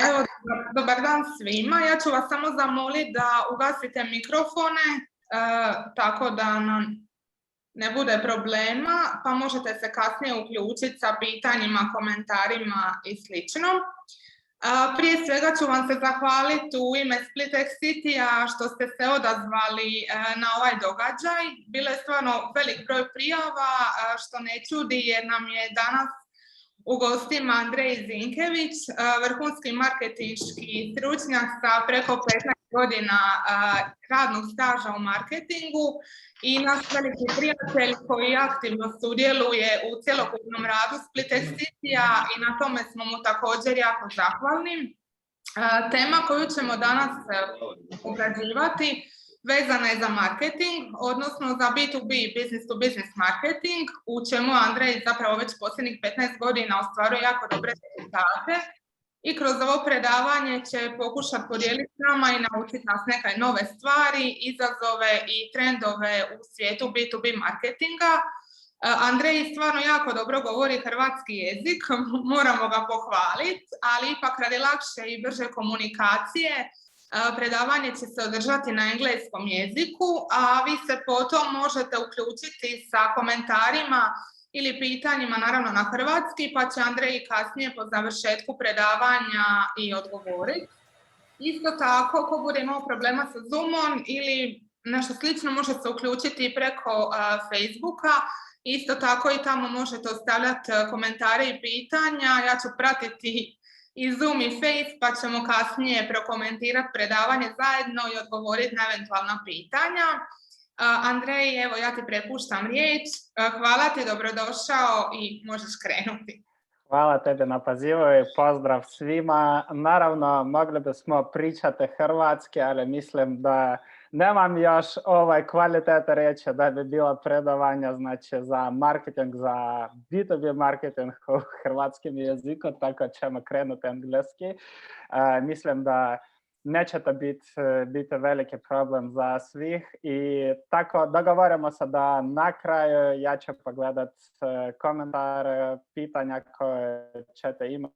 Evo, dobar dan svima. Ja ću vas samo zamoliti da ugasite mikrofone, tako da nam ne bude problema, pa možete se kasnije uključiti sa pitanjima, komentarima i slično. Prije svega ću vam se zahvaliti u ime Split City-a što ste se odazvali na ovaj događaj. Bilo je stvarno velik broj prijava, što ne čudi jer nam je danas u gostima Andrei Zinkevich, vrhunski marketinški stručnjak sa preko 15 godina radnog staža u marketingu i naš veliki prijatelj koji aktivno sudjeluje u cjelokupnom radu Split City-a i na tome smo mu također jako zahvalni. Tema koju ćemo danas obrađivati vezana je za marketing, odnosno za B2B, business to business marketing, u čemu Andrej zapravo već posljednjih 15 godina ostvaruje jako dobre rezultate i kroz ovo predavanje će pokušati podijeliti s nama i naučiti nas neke nove stvari, izazove i trendove u svijetu B2B marketinga. Andrej stvarno jako dobro govori hrvatski jezik, moramo ga pohvaliti, ali ipak radi lakše i brže komunikacije predavanje će se održati na engleskom jeziku, a vi se potom možete uključiti sa komentarima ili pitanjima naravno na hrvatski, pa će Andrej kasnije po završetku predavanja i odgovoriti. Isto tako, ako bude imao problema sa Zoomom ili nešto slično, može se uključiti preko Facebooka. Isto tako i tamo možete ostavljati komentare i pitanja. Ja ću pratiti i Zoom i Face, pa ćemo kasnije prokomentirati predavanje zajedno i odgovoriti na eventualna pitanja. Andrej, evo ja ti prepuštam riječ. Hvala ti, dobrodošao i možeš krenuti. Hvala tebi na pozivu i pozdrav svima. Naravno, mogli bismo pričati hrvatski, ali mislim da nemam još kvalitete reći da bi bilo predavanja znači, za marketing, za B2B marketing u hrvatskim jeziku, tako ćemo krenuti engleski. Mislim da neće to biti veliki problem za svih i tako dogovorimo se da na kraju ja ću pogledati komentare, pitanja koje ćete imati.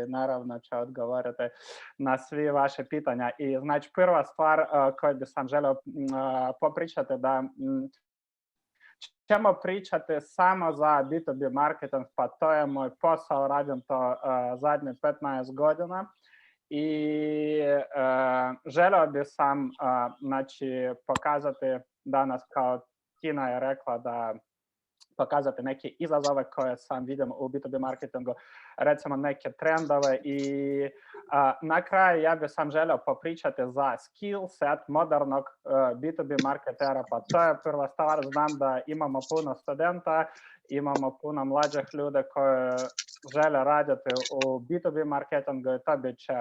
Naravno ću odgovoriti na svi vaše pitanja. I znači prva stvar koju bi sam želio popričati da ćemo pričati samo za B2B marketing, pa to je moj posao, radim to zadnjih 15 godina. I želio bi sam znači, pokazati danas, kao Tina je rekla, da pokazati neke izazove koje sam vidim u B2B marketingu, recimo neke trendove i na kraju ja bi sam želio popričati za skill set modernog B2B marketera, pa to je prva stvar. Znam da imamo puno studenta, imamo puno mlađih ljudi koji žele raditi u B2B marketingu i to bit će,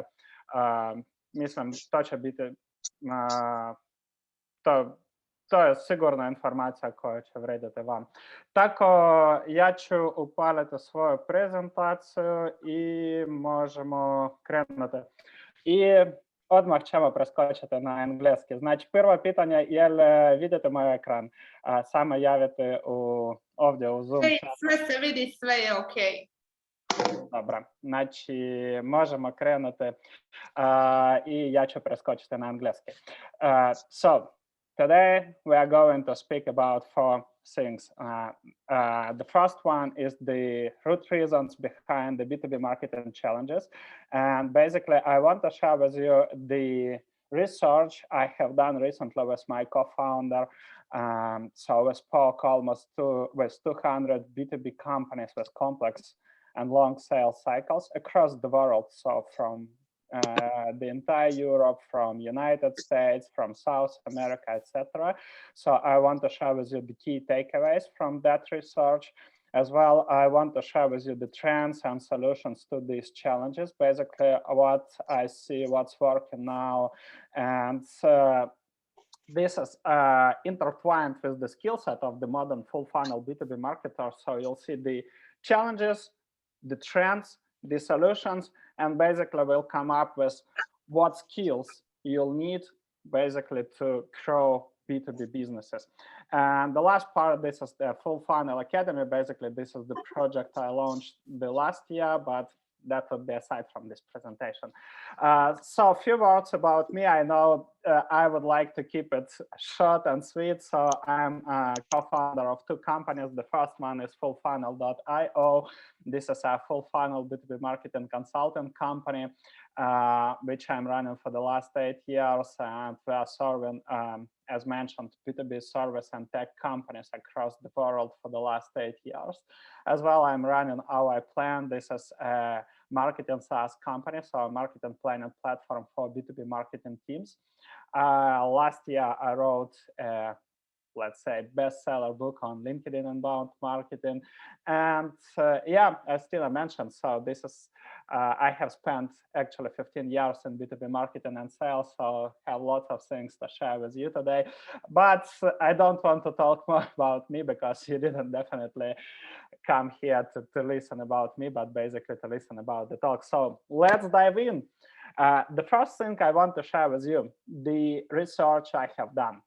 mislim, to će biti, to je sigurna informacija koja će vrijediti vam. Tako, ja ću upaliti svoju prezentaciju i možemo krenuti. I odmah ćemo preskočiti na engleski. Znači, prvo pitanje, je li vidite moj ekran? Samo javite ovdje u Zoom. Sve se vidi, sve je ok. Dobro, znači možemo krenuti i ja ću preskočiti na engleski. So, today we are going to speak about 4 things. The first one is the root reasons behind the B2B marketing challenges. And basically, I want to share with you the research I have done recently with my co-founder. So we spoke almost with 200 B2B companies with complex and long sales cycles across the world. So from the entire Europe, from United States, from South America, etc. So I want to share with you the key takeaways from that research. As well, I want to share with you the trends and solutions to these challenges, basically what I see, what's working now. And this is intertwined with the skill set of the modern full funnel B2B marketer. So you'll see the challenges, the trends, the solutions, and basically we'll come up with what skills you'll need basically to grow B2B businesses. And the last part, this is the Full Funnel Academy. Basically, this is the project I launched the last year, but that would be aside from this presentation. So a few words about me. I know I would like to keep it short and sweet. So I'm a co-founder of 2 companies. The first one is fullfunnel.io. This is a full funnel B2B marketing consulting company, which I'm running for the last 8 years. And we are serving, as mentioned, B2B service and tech companies across the world for the last 8 years. As well, I'm running our plan. This is a marketing SaaS company, so a marketing planning platform for B2B marketing teams. Last year, I wrote let's say, bestseller book on LinkedIn inbound marketing. And yeah, as Tina mentioned, so this is, I have spent actually 15 years in B2B marketing and sales, so have lots of things to share with you today. But I don't want to talk more about me because you didn't definitely come here to listen about me, but basically to listen about the talk. So let's dive in. The first thing I want to share with you, the research I have done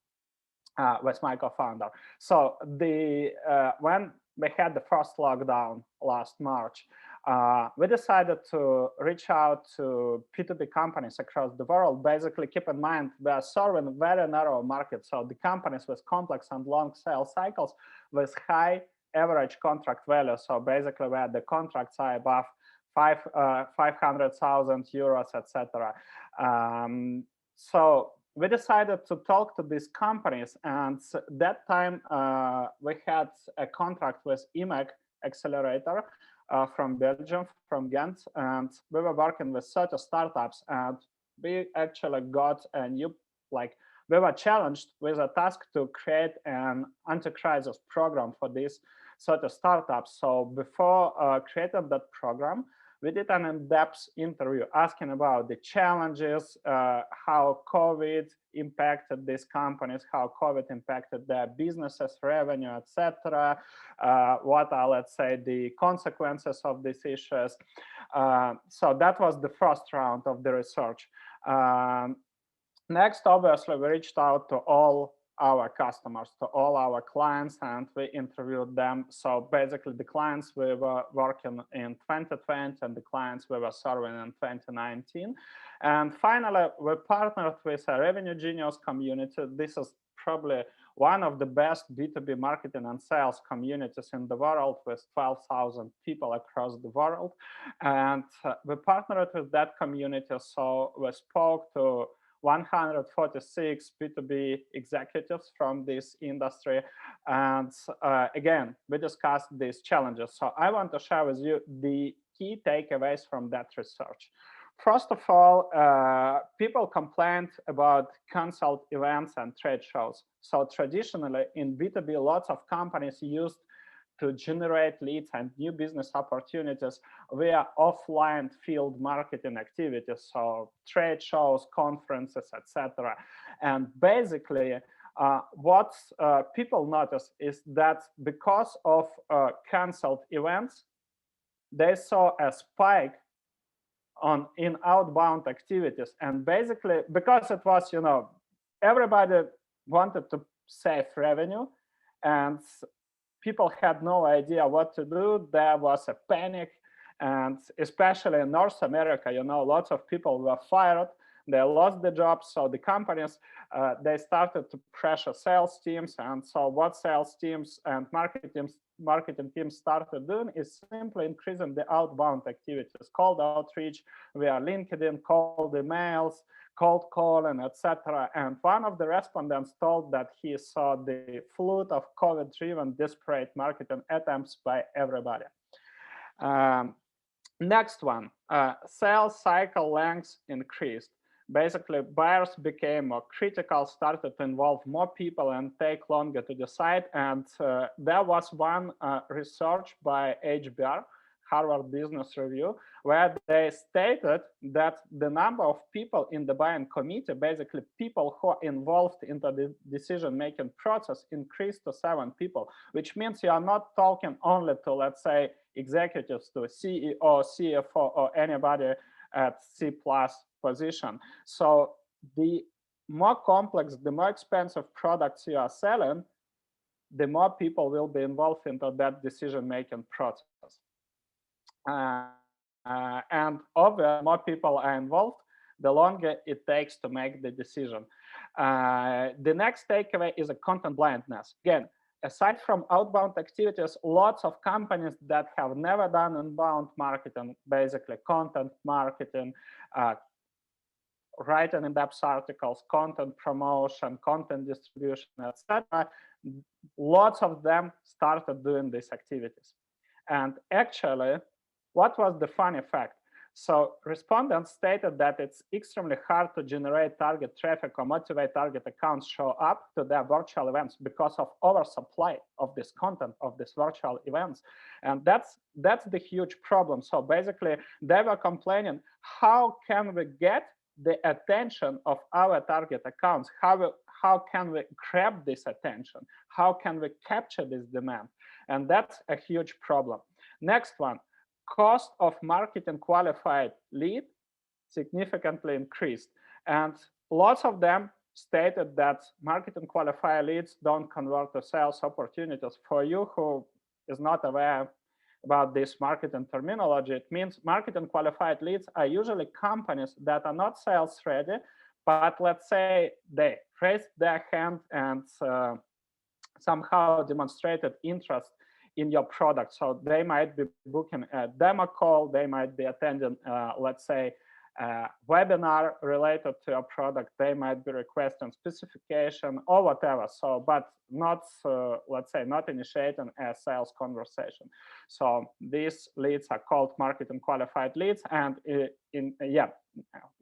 with my co-founder. So when we had the first lockdown last March, we decided to reach out to B2B companies across the world. Basically, keep in mind, we are serving a very narrow market. So the companies with complex and long sales cycles with high average contract value. So basically, where the contracts are above 500,000 euros, etc. So we decided to talk to these companies, and that time we had a contract with imaju accelerator from Belgium, from Ghent, and we were working with 30 startups, and we actually got a new, we were challenged with a task to create an anti-crisis program for these 30 startups. So before creating that program, we did an in-depth interview asking about the challenges, how COVID impacted these companies, how COVID impacted their businesses, revenue, etc. What are, let's say, the consequences of these issues. So that was the first round of the research. Next, obviously, we reached out to all our customers, to all our clients, and we interviewed them. So basically, the clients we were working in 2020 and the clients we were serving in 2019. And finally, we partnered with a Revenue Genius community. This is probably one of the best B2B marketing and sales communities in the world, with 12,000 people across the world. And we partnered with that community. So we spoke to 146 B2B executives from this industry. And again, we discussed these challenges. So I want to share with you the key takeaways from that research. First of all, people complained about canceled events and trade shows. So traditionally in B2B, lots of companies used to generate leads and new business opportunities via offline field marketing activities, so trade shows, conferences, etc. And basically, what people notice is that because of canceled events, they saw a spike in outbound activities. And basically, because it was, everybody wanted to save revenue, and people had no idea what to do. There was a panic, and especially in North America, lots of people were fired. They lost the jobs. So the companies, they started to pressure sales teams. And so what sales teams and marketing teams started doing is simply increasing the outbound activities, cold outreach via LinkedIn, cold emails, cold calling, etc. And one of the respondents told that he saw the flood of COVID-driven desperate marketing attempts by everybody. Next one, sales cycle lengths increased. Basically, buyers became more critical, started to involve more people and take longer to decide. And there was one research by HBR, Harvard Business Review, where they stated that the number of people in the buying committee, basically people who are involved in the decision-making process, increased to 7 people, which means you are not talking only to, let's say, executives, to CEO, CFO, or anybody at C+ position. So the more complex, the more expensive products you are selling, the more people will be involved into that decision-making process. And obviously, more people are involved, the longer it takes to make the decision. The next takeaway is a content blindness. Again, aside from outbound activities, lots of companies that have never done inbound marketing, basically content marketing, writing in-depth articles, content promotion, content distribution, etc. Lots of them started doing these activities. And actually, what was the funny fact? So respondents stated that it's extremely hard to generate target traffic or motivate target accounts show up to their virtual events because of oversupply of this content, of these virtual events. And that's the huge problem. So basically, they were complaining, how can we get the attention of our target accounts? How can we grab this attention? How can we capture this demand? And that's a huge problem. Next one. Cost of marketing qualified lead significantly increased. And lots of them stated that marketing qualified leads don't convert to sales opportunities. For you who is not aware about this marketing terminology, it means marketing qualified leads are usually companies that are not sales ready, but let's say they raised their hand and somehow demonstrated interest in your product. So they might be booking a demo call, they might be attending, let's say, a webinar related to your product, they might be requesting specification or whatever. So, but not, let's say, not initiating a sales conversation. So these leads are called marketing qualified leads. And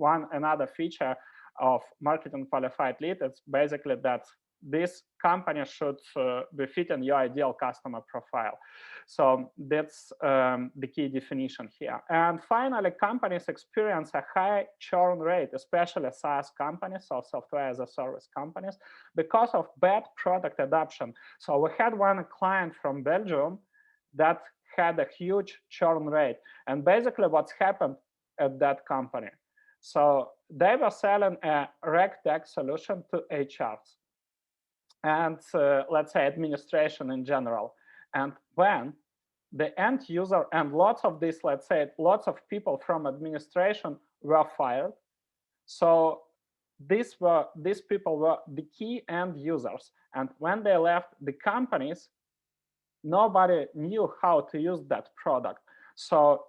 another feature of marketing qualified lead is basically that this company should be fitting your ideal customer profile. So that's the key definition here. And finally, companies experience a high churn rate, especially SaaS companies or software as a service companies, because of bad product adoption. So we had one client from Belgium that had a huge churn rate. And basically what's happened at that company. So they were selling a RegTech solution to HRs. And let's say administration in general. And when the end user and lots of this, let's say, lots of people from administration were fired. So these people were the key end users. And when they left the companies, nobody knew how to use that product. So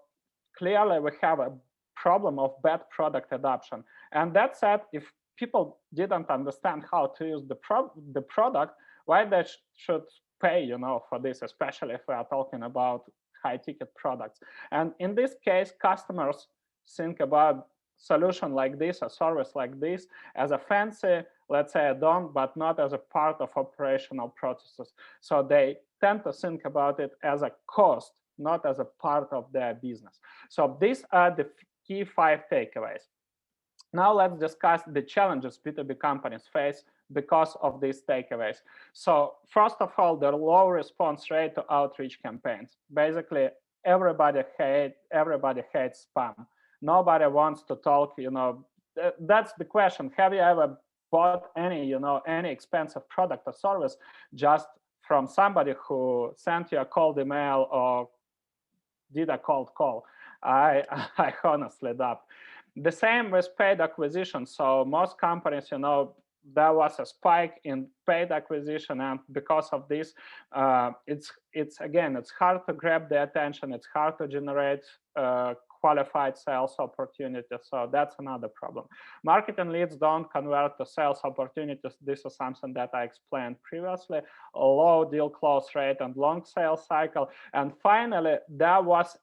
clearly we have a problem of bad product adoption. And that said, if people didn't understand how to use the product, why they should pay, for this, especially if we are talking about high-ticket products. And in this case, customers think about solution like this, a service like this, as a fancy, let's say, add-on, but not as a part of operational processes. So they tend to think about it as a cost, not as a part of their business. So these are the key 5 takeaways. Now let's discuss the challenges B2B companies face because of these takeaways. So first of all, the low response rate to outreach campaigns. Basically, everybody hates spam. Nobody wants to talk, that's the question. Have you ever bought any expensive product or service just from somebody who sent you a cold email or did a cold call? I honestly doubt. The same with paid acquisition. So most companies, there was a spike in paid acquisition, and because of this, it's hard to grab the attention. It's hard to generate qualified sales opportunities. So that's another problem. Marketing leads don't convert to sales opportunities. This is something that I explained previously. A low deal close rate and long sales cycle. And finally, there was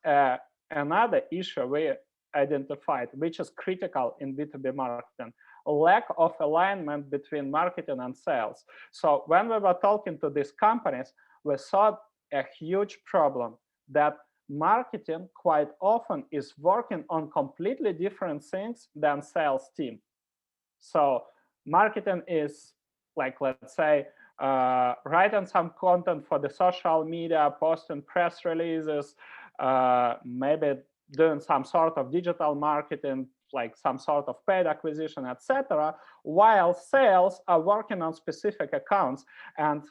another issue we identified, which is critical in B2B marketing: lack of alignment between marketing and sales. So when we were talking to these companies, we saw a huge problem that marketing quite often is working on completely different things than sales team. So marketing is like, let's say, writing some content for the social media, posting press releases, maybe doing some sort of digital marketing, like some sort of paid acquisition, etc., while sales are working on specific accounts. And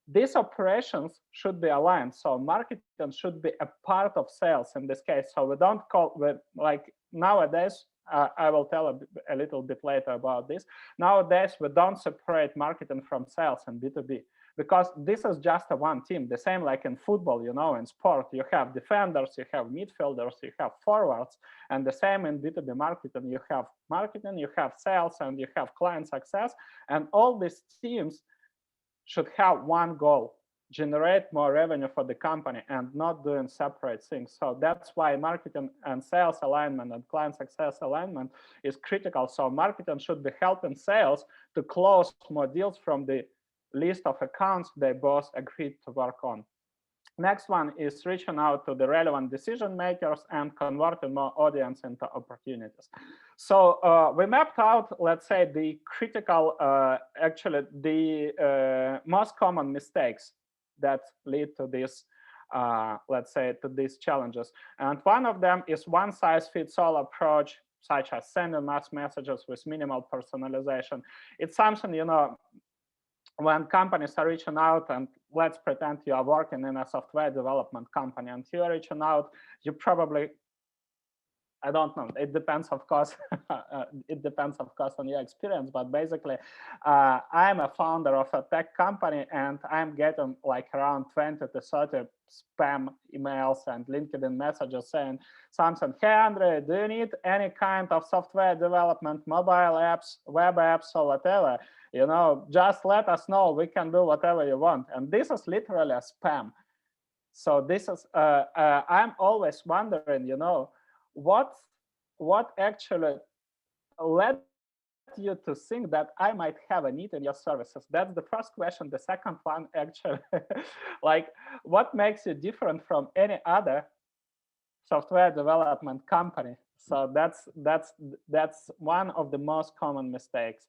these operations should be aligned. So marketing should be a part of sales in this case. So we don't call it like nowadays. I will tell a little bit later about this. Nowadays, we don't separate marketing from sales in B2B because this is just a one team. The same like in football, you know, in sport, you have defenders, you have midfielders, you have forwards, and the same in B2B marketing. You have sales, and you have client success, and all these teams should have one goal: generate more revenue for the company and not doing separate things. So that's why marketing and sales alignment and client success alignment is critical. So marketing should be helping sales to close more deals from the list of accounts they both agreed to work on. Next one is reaching out to the relevant decision makers and converting more audience into opportunities. So we mapped out, let's say, the critical, actually the most common mistakes that lead to this, let's say, to these challenges. And one of them is one size fits all approach, such as sending mass messages with minimal personalization. It's something, you know, when companies are reaching out, and let's pretend you are working in a software development company and you're reaching out, you probably, I don't know, it depends, of course, it depends, of course, on your experience, but basically, I'm a founder of a tech company and I'm getting like around 20 to 30 spam emails and LinkedIn messages saying something, hey, Andrei, do you need any kind of software development, mobile apps, web apps, or whatever? You know, just let us know, we can do whatever you want. And this is literally a spam. So this is, I'm always wondering, you know, what actually led you to think that I might have a need in your services? That's the first question. The second one, actually, like, what makes you different from any other software development company? So that's one of the most common mistakes.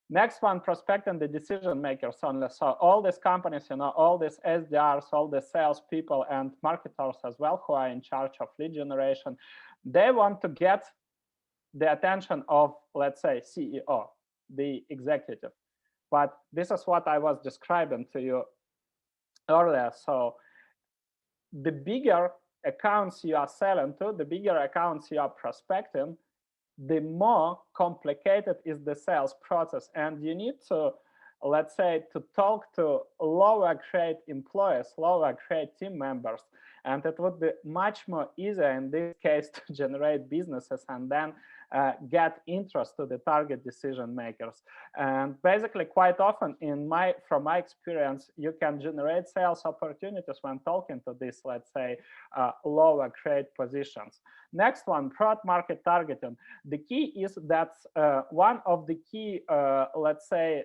Next one, prospecting the decision makers only. So all these companies, you know, all these SDRs, all the salespeople and marketers as well, who are in charge of lead generation, they want to get the attention of, let's say, CEO, the executive. But this is what I was describing to you earlier. So the bigger accounts you are selling to, the bigger accounts you are prospecting, the more complicated is the sales process. And you need to, let's say, to talk to lower grade employees, lower grade team members. And it would be much more easier in this case to generate businesses and then get interest to the target decision makers. And basically, quite often from my experience, you can generate sales opportunities when talking to these, let's say, lower grade positions. Next one, broad market targeting. The key is that one of the key, let's say,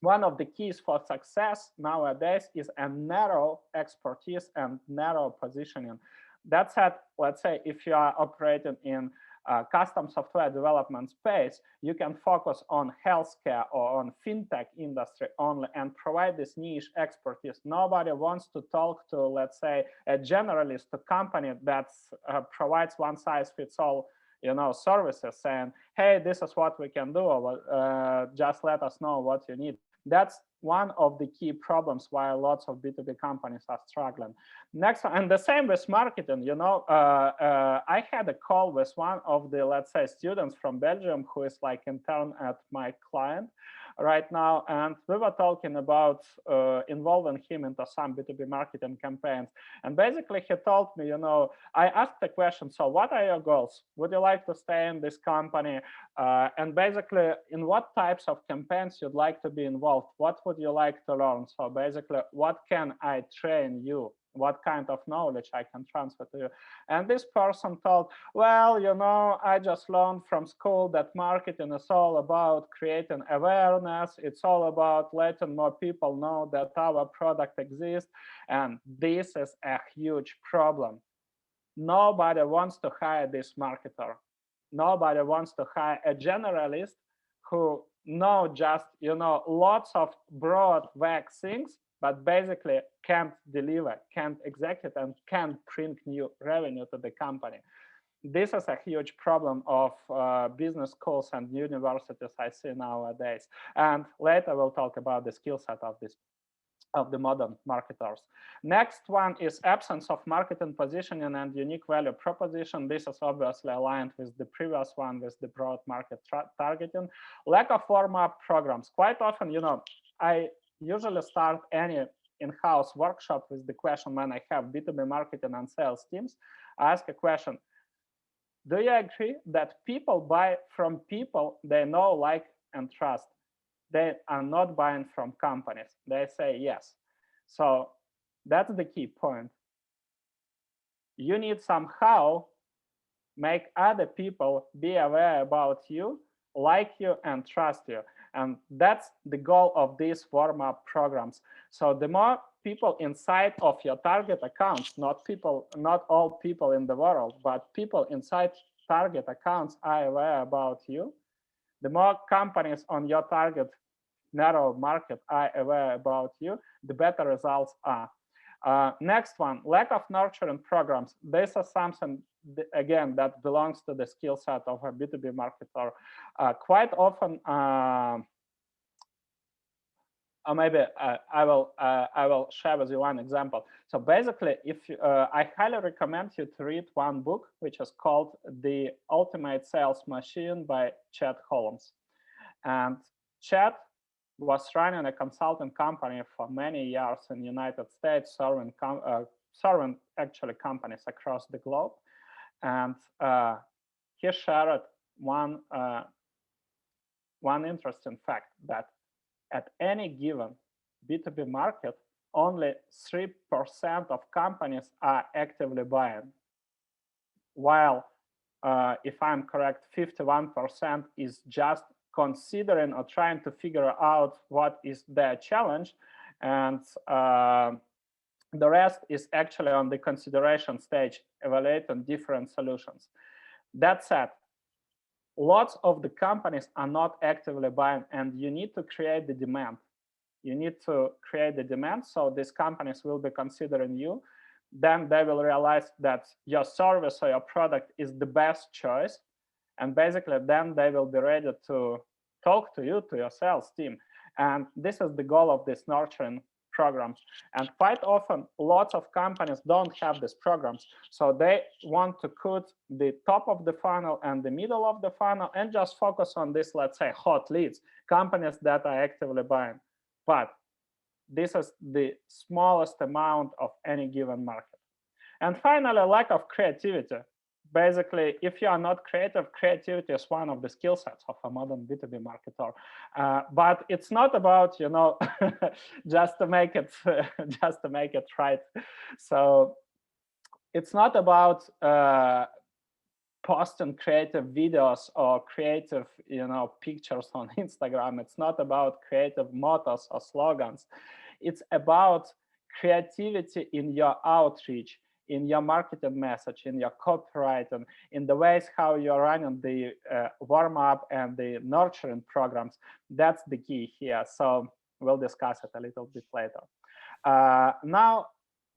one of the keys for success nowadays is a narrow expertise and narrow positioning. That said, let's say if you are operating in custom software development space, you can focus on healthcare or on fintech industry only and provide this niche expertise. Nobody wants to talk to, let's say, a generalist, a company that provides one size fits all, you know, services, saying, hey, this is what we can do, or just let us know what you need. That's one of the key problems why lots of B2B companies are struggling. Next, and the same with marketing, you know, I had a call with one of the, let's say, students from Belgium who is like intern at my client right now. And we were talking about involving him into some B2B marketing campaigns. And basically he told me, you know, I asked the question, so what are your goals? Would you like to stay in this company? And basically, in what types of campaigns you'd like to be involved? What would you like to learn? So basically, what can I train you? What kind of knowledge I can transfer to you? And this person told, well, you know, I just learned from school that marketing is all about creating awareness. It's all about letting more people know that our product exists. And this is a huge problem. Nobody wants to hire this marketer. Nobody wants to hire a generalist who know just, you know, lots of broad, vague things, but basically can't deliver, can't execute, and can't bring new revenue to the company. This is a huge problem of business schools and universities I see nowadays. And later we'll talk about the skill set of these of the modern marketers. Next one is absence of marketing positioning and unique value proposition. This is obviously aligned with the previous one, with the broad market targeting. Lack of warm-up programs. Quite often, I usually start any in-house workshop with the question when I have B2B marketing and sales teams. I ask a question: do you agree that people buy from people they know, like, and trust? They are not buying from companies. They say yes. So that's the key point. You need somehow make other people be aware about you, like you, and trust you. And that's the goal of these warm-up programs. So the more people inside of your target accounts, not all people in the world, but people inside target accounts are aware about you, the more companies on your target narrow market are aware about you, the better results are. Next one, lack of nurturing programs. This is something, again, that belongs to the skill set of a B2B marketer. Quite often, or maybe I will share with you one example. So basically, I highly recommend you to read one book, which is called The Ultimate Sales Machine by Chet Holmes. And Chet was running a consulting company for many years in the United States, serving actually companies across the globe. And he shared one interesting fact, that at any given B2B market, only 3% of companies are actively buying, while if I'm correct, 51% is just considering or trying to figure out what is their challenge, and the rest is actually on the consideration stage, evaluating different solutions. That said, lots of the companies are not actively buying, and you need to create the demand. You need to create the demand, so these companies will be considering you. Then they will realize that your service or your product is the best choice. And basically, then they will be ready to talk to you, to your sales team. And this is the goal of this nurturing programs. And quite often, lots of companies don't have these programs. So they want to cut the top of the funnel and the middle of the funnel and just focus on this, let's say, hot leads, companies that are actively buying. But this is the smallest amount of any given market. And finally, lack of creativity. Basically, if you are not creative, creativity is one of the skill sets of a modern B2B marketer. But it's not about, just to make it right. So it's not about posting creative videos or creative, pictures on Instagram. It's not about creative mottos or slogans. It's about creativity in your outreach, in your marketing message, in your copywriting, in the ways how you're running the warm-up and the nurturing programs. That's the key here. So we'll discuss it a little bit later. Now,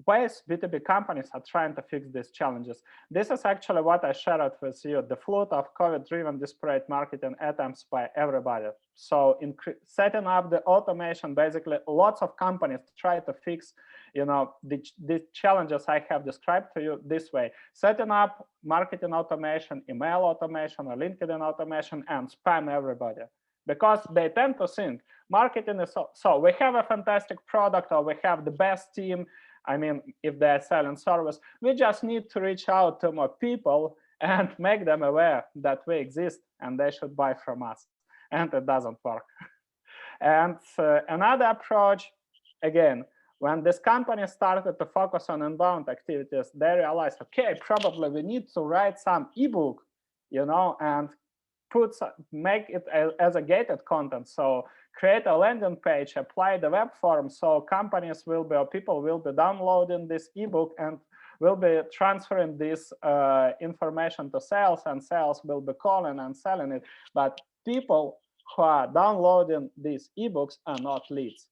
ways B2B companies are trying to fix these challenges. This is actually what I shared with you, the flood of COVID-driven disparate marketing attempts by everybody. So in setting up the automation, basically lots of companies try to fix, the challenges I have described to you this way: setting up marketing automation, email automation, or LinkedIn automation, and spam everybody. Because they tend to think marketing is so we have a fantastic product, or we have the best team. I mean, if they're selling service, we just need to reach out to more people and make them aware that we exist and they should buy from us. And it doesn't work. And another approach, again, when this company started to focus on inbound activities, they realized, okay, probably we need to write some ebook, and make it as a gated content. So create a landing page, apply the web form, so companies will be, or people will be downloading this ebook and will be transferring this information to sales, and sales will be calling and selling it. But people who are downloading these ebooks are not leads.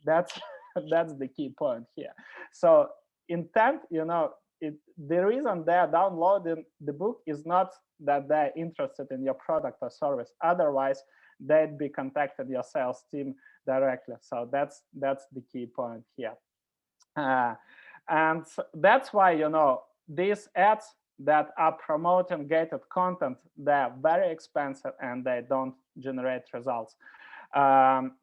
That's the key point here. So intent, the reason they're downloading the book is not that they're interested in your product or service. Otherwise, they'd be contacted your sales team directly. So that's the key point here. And that's why, you know, these ads that are promoting gated content, they're very expensive and they don't generate results.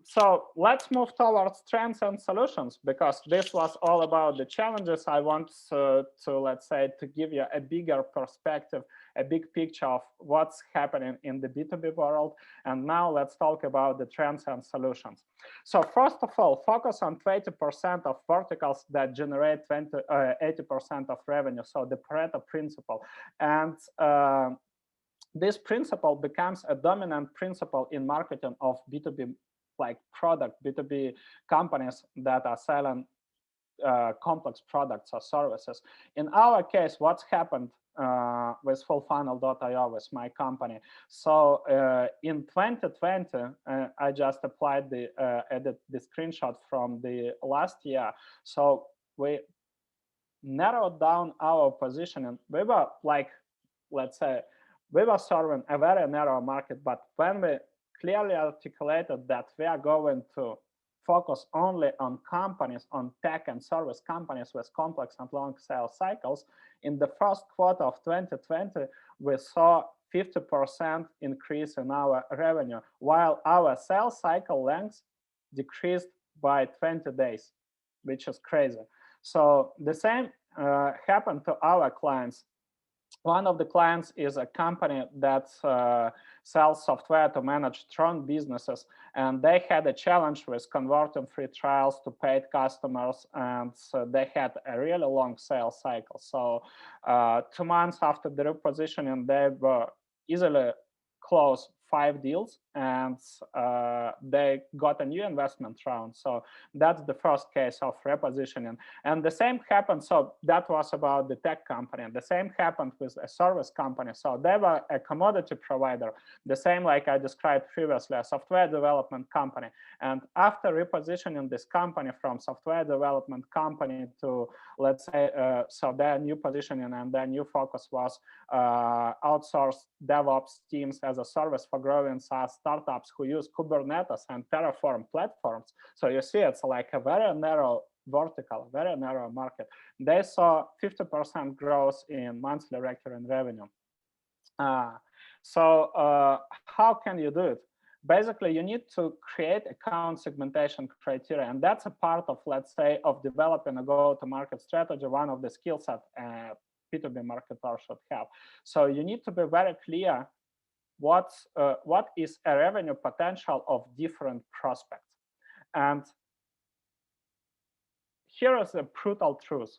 So let's move towards trends and solutions, because this was all about the challenges. I want to let's say, to give you a bigger perspective, a big picture of what's happening in the B2B world. And now let's talk about the trends and solutions. So first of all, focus on 20% of verticals that generate 80% of revenue. So the Pareto Principle. And this principle becomes a dominant principle in marketing of B2B like product, B2B companies that are selling complex products or services. In our case, what's happened with fullfunnel.io, with my company. So in 2020, I just applied added the screenshot from the last year. So we narrowed down our positioning. We were like, let's say, we were serving a very narrow market, but when we clearly articulated that we are going to focus only on companies, on tech and service companies with complex and long sales cycles, in the first quarter of 2020, we saw 50% increase in our revenue, while our sales cycle length decreased by 20 days, which is crazy. So the same happened to our clients. One of the clients is a company that sells software to manage strong businesses, and they had a challenge with converting free trials to paid customers, and so they had a really long sales cycle. So 2 months after the repositioning, they were easily close 5 deals, and they got a new investment round. So that's the first case of repositioning. And the same happened. So that was about the tech company. The same happened with a service company. So they were a commodity provider, the same like I described previously, a software development company. And after repositioning this company from software development company to, let's say, so their new positioning and their new focus was outsourced DevOps teams as a service for growing SaaS startups who use Kubernetes and Terraform platforms. So you see, it's like a very narrow vertical, very narrow market. They saw 50% growth in monthly recurring revenue. So how can you do it? Basically, you need to create account segmentation criteria, and that's a part of, let's say, of developing a go-to-market strategy, one of the skill set B2B marketer should have. So you need to be very clear what is a revenue potential of different prospects. And here is the brutal truth.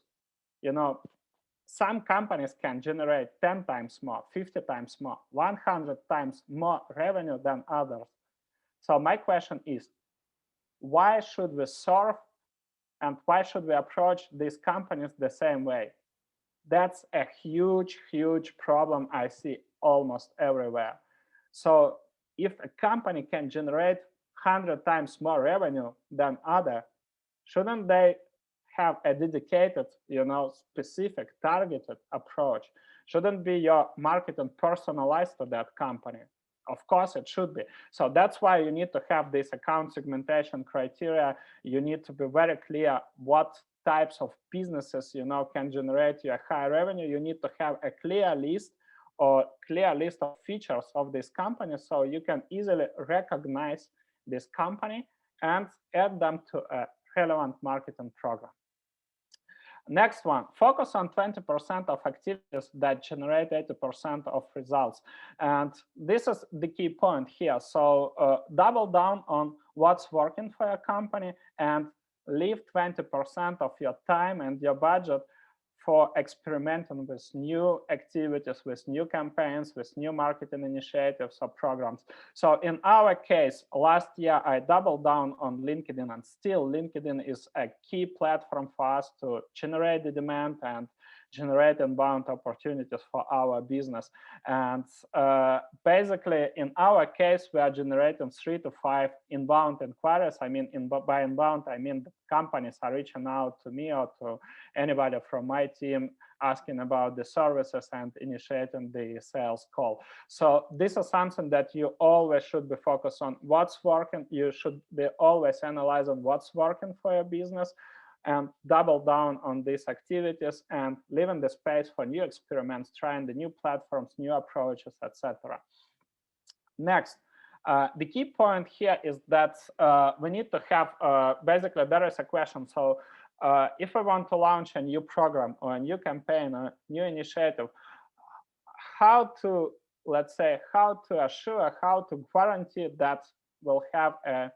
You know, some companies can generate 10 times more, 50 times more, 100 times more revenue than others. So my question is, why should we serve and why should we approach these companies the same way? That's a huge, huge problem I see almost everywhere. So if a company can generate 100 times more revenue than other, shouldn't they have a dedicated, you know, specific targeted approach? Shouldn't be your marketing personalized to that company? Of course it should be. So that's why you need to have this account segmentation criteria. You need to be very clear what types of businesses, you know, can generate you a high revenue. You need to have a clear list or clear list of features of this company, so you can easily recognize this company and add them to a relevant marketing program. Next one, focus on 20% of activities that generate 80% of results. And this is the key point here. So double down on what's working for your company and leave 20% of your time and your budget for experimenting with new activities, with new campaigns, with new marketing initiatives or programs. So in our case, last year, I doubled down on LinkedIn, and still LinkedIn is a key platform for us to generate the demand and generate inbound opportunities for our business. And basically, in our case, we are generating 3 to 5 inbound inquiries. I mean, by inbound, I mean the companies are reaching out to me or to anybody from my team, asking about the services and initiating the sales call. So this is something that you always should be focused on. What's working? You should be always analyzing what's working for your business and double down on these activities and leaving the space for new experiments, trying the new platforms, new approaches, etc. Next, the key point here is that we need to have, basically there is a question. So if we want to launch a new program or a new campaign or a new initiative, how to, let's say, how to assure, how to guarantee that we'll have a,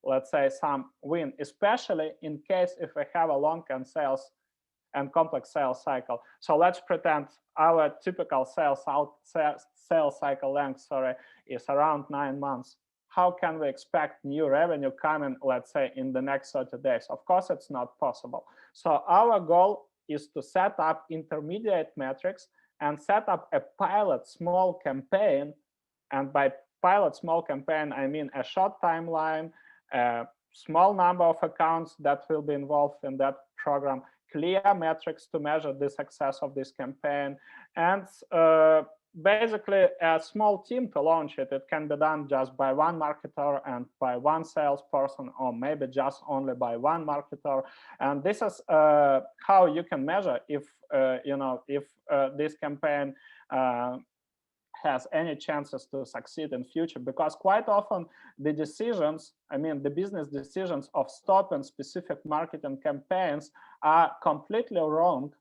let's say, some win, especially in case if we have a long and complex sales cycle. So let's pretend our typical sales cycle length, is around 9 months. How can we expect new revenue coming, let's say, in the next 30 days? Of course, it's not possible. So our goal is to set up intermediate metrics and set up a pilot small campaign. And by pilot small campaign, I mean a short timeline, a small number of accounts that will be involved in that program, clear metrics to measure the success of this campaign, and basically a small team to launch it. It can be done just by one marketer and by one salesperson, or maybe just only by one marketer. And this is how you can measure if this campaign has any chances to succeed in future, because quite often the decisions, I mean, the business decisions of stopping specific marketing campaigns are completely wrong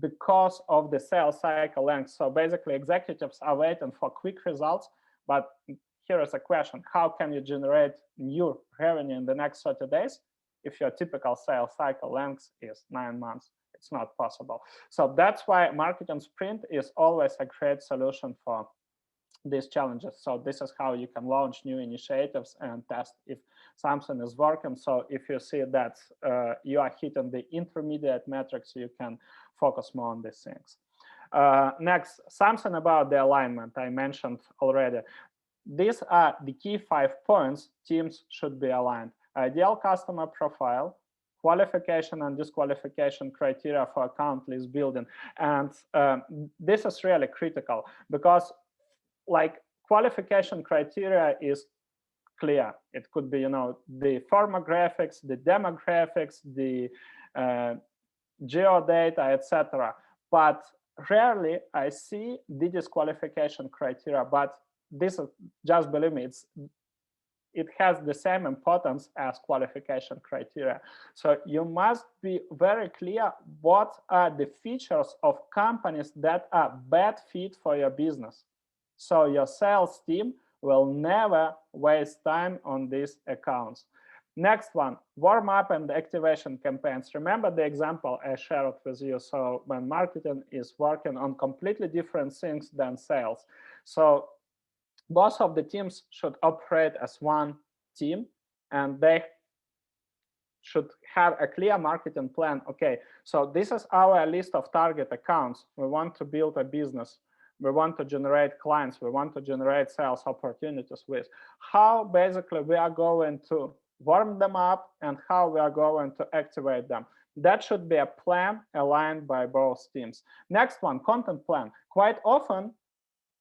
because of the sales cycle length. So basically executives are waiting for quick results, but here is a question: how can you generate new revenue in the next 30 days if your typical sales cycle length is 9 months? It's not possible. So that's why marketing sprint is always a great solution for these challenges. So this is how you can launch new initiatives and test if something is working. So if you see that you are hitting the intermediate metrics, you can focus more on these things. Next, something about the alignment I mentioned already. These are the key 5 points teams should be aligned: ideal customer profile, qualification and disqualification criteria for account list building. And this is really critical, because like qualification criteria is clear. It could be, the firmographics, the demographics, the geodata, etc. But rarely I see the disqualification criteria. But this is, just believe me, it has the same importance as qualification criteria. So you must be very clear what are the features of companies that are bad fit for your business. So your sales team will never waste time on these accounts. Next one, warm up and activation campaigns. Remember the example I shared with you. So when marketing is working on completely different things than sales. So both of the teams should operate as one team, and they should have a clear marketing plan. Okay, so this is our list of target accounts. We want to build a business. We want to generate clients. We want to generate sales opportunities with. How basically we are going to warm them up and how we are going to activate them. That should be a plan aligned by both teams. Next one, content plan. Quite often,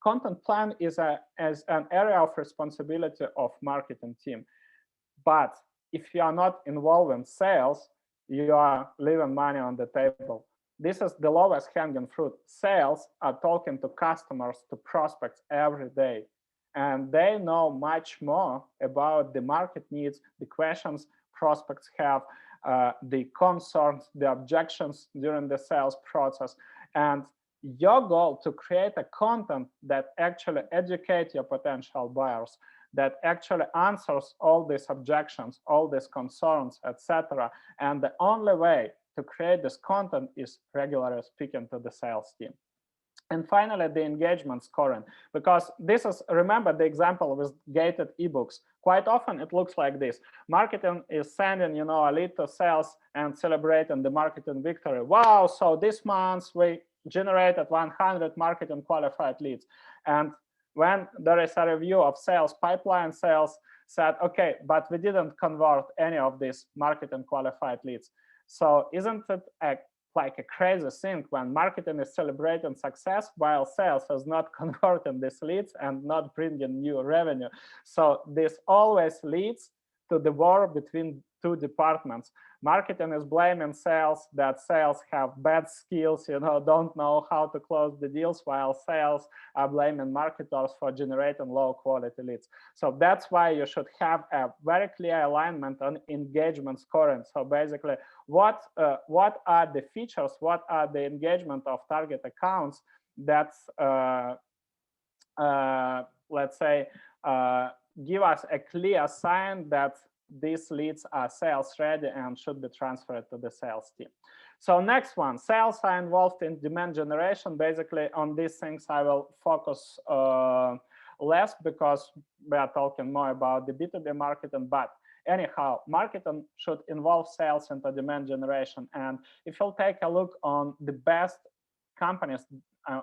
content plan is an area of responsibility of marketing team. But if you are not involved in sales, you are leaving money on the table. This is the lowest hanging fruit. Sales are talking to customers, to prospects every day. And they know much more about the market needs, the questions prospects have, the concerns, the objections during the sales process. And your goal to create a content that actually educates your potential buyers, that actually answers all these objections, all these concerns, etc. And the only way to create this content is regularly speaking to the sales team. And finally, the engagement scoring, because this is, remember the example with gated ebooks. Quite often it looks like this. Marketing is sending, you know, a lead to sales and celebrating the marketing victory. Wow, so this month we generated 100 marketing qualified leads. And when there is a review of sales pipeline, sales said, okay, but we didn't convert any of these marketing qualified leads. So isn't it like a crazy thing when marketing is celebrating success while sales is not converting these leads and not bringing new revenue? So this always leads to the war between two departments. Marketing is blaming sales that sales have bad skills, you know, don't know how to close the deals, while sales are blaming marketers for generating low quality leads. So that's why you should have a very clear alignment on engagement scoring. So basically, what are the features, what are the engagement of target accounts that's, let's say, give us a clear sign that these leads are sales ready and should be transferred to the sales team. So next one, sales are involved in demand generation. Basically on these things I will focus less because we are talking more about the B2B marketing, but anyhow, marketing should involve sales into demand generation. And if you'll take a look on the best companies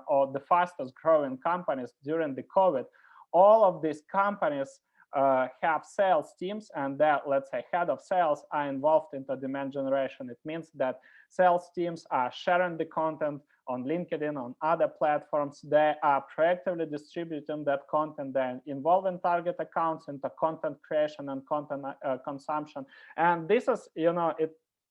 or the fastest growing companies during the COVID, all of these companies have sales teams, and that, let's say, head of sales are involved into demand generation. It means that sales teams are sharing the content on LinkedIn, on other platforms. They are proactively distributing that content, then involving target accounts into content creation and content consumption. And this is, you know,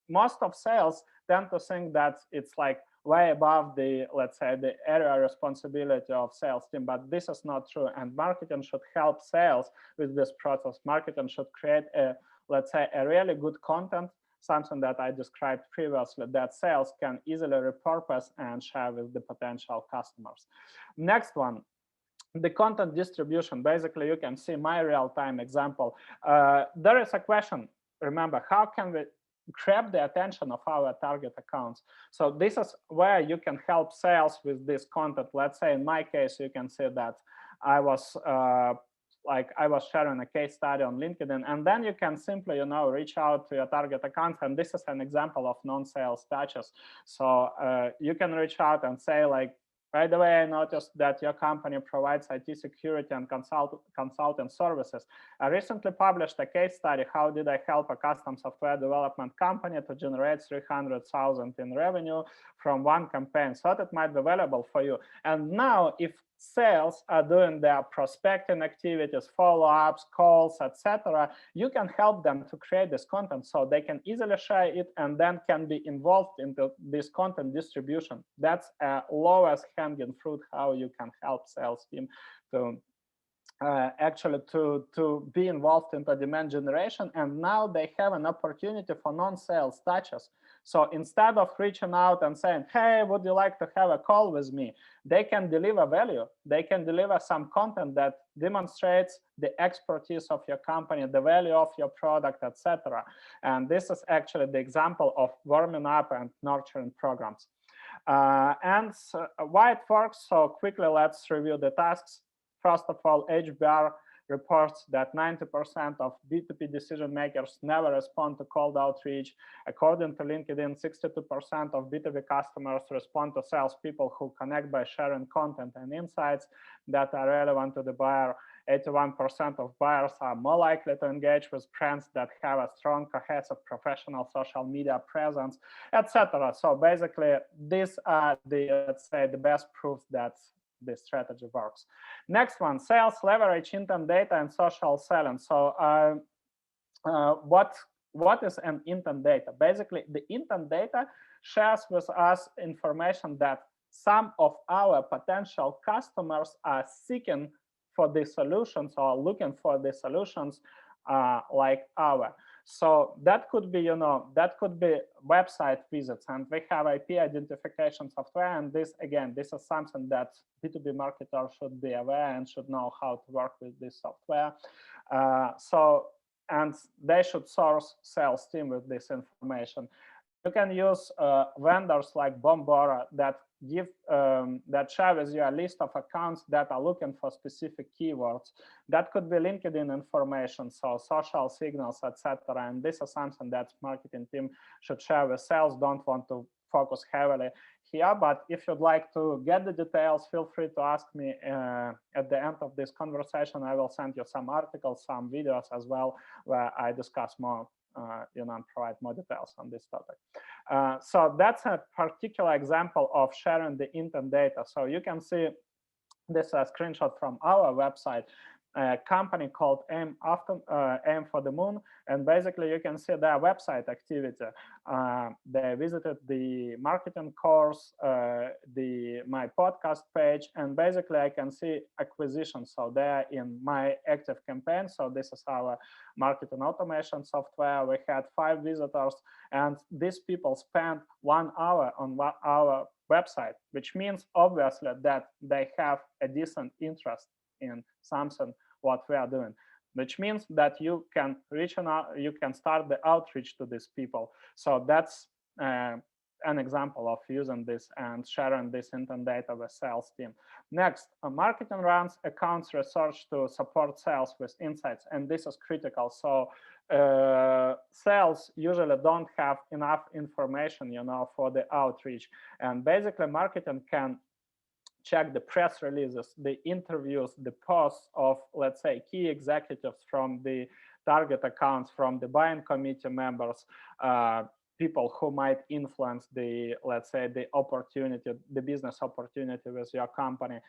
most of sales tend to think that it's like way above the, let's say, the area responsibility of sales team, but this is not true. And marketing should help sales with this process. Marketing should create a, let's say, a really good content, something that I described previously, that sales can easily repurpose and share with the potential customers. Next one, the content distribution. Basically, you can see my real-time example. There is a question, remember, how can we grab the attention of our target accounts? So this is where you can help sales with this content. Let's say in my case, you can see that I was sharing a case study on LinkedIn, and then you can simply, you know, reach out to your target accounts. And this is an example of non-sales touches. So you can reach out and say, like, by the way, I noticed that your company provides IT security and consulting services. I recently published a case study. How did I help a custom software development company to generate 300,000 in revenue from one campaign? So that might be valuable for you. And now, if sales are doing their prospecting activities, follow-ups, calls, etc., you can help them to create this content so they can easily share it and then can be involved into this content distribution. That's a lowest hanging fruit, how you can help sales team to actually to be involved in the demand generation. And now they have an opportunity for non-sales touches. So instead of reaching out and saying, hey, would you like to have a call with me? They can deliver value. They can deliver some content that demonstrates the expertise of your company, the value of your product, etc. And this is actually the example of warming up and nurturing programs. And why it works so quickly, let's review the tasks. First of all, HBR reports that 90% of B2B decision makers never respond to cold outreach. According to LinkedIn, 62% of B2B customers respond to salespeople who connect by sharing content and insights that are relevant to the buyer. 81% of buyers are more likely to engage with brands that have a strong, cohesive professional social media presence, etc. So basically, these are the, let's say, the best proof that this strategy works. Next one, sales leverage intent data and social selling. So what is an intent data? Basically, the intent data shares with us information that some of our potential customers are seeking for the solutions or looking for the solutions like our. So that could be, you know, that could be website visits, and we have IP identification software. And this, again, this is something that B2B marketers should be aware and should know how to work with this software. And they should source sales team with this information. You can use vendors like Bombora that give that share with you a list of accounts that are looking for specific keywords. That could be LinkedIn information, so social signals, etc. And this is something that marketing team should share with sales. Don't want to focus heavily here, but if you'd like to get the details, feel free to ask me at the end of this conversation. I will send you some articles, some videos as well, where I discuss more, and provide more details on this topic. So that's a particular example of sharing the intent data. So you can see this is a screenshot from our website, a company called Aim for the Moon, and basically you can see their website activity. They visited the marketing course, my podcast page, and basically I can see acquisition. So they're in my active campaign. So this is our marketing automation software. We had 5 visitors, and these people spent 1 hour on our website, which means obviously that they have a decent interest in something what we are doing, which means that you can reach out, you can start the outreach to these people. So that's an example of using this and sharing this intent data with sales team. Next, marketing runs accounts research to support sales with insights, and this is critical. So sales usually don't have enough information, for the outreach, and basically marketing can check the press releases, the interviews, the posts of, let's say, key executives from the target accounts, from the buying committee members, people who might influence the, let's say, the opportunity, the business opportunity with your company.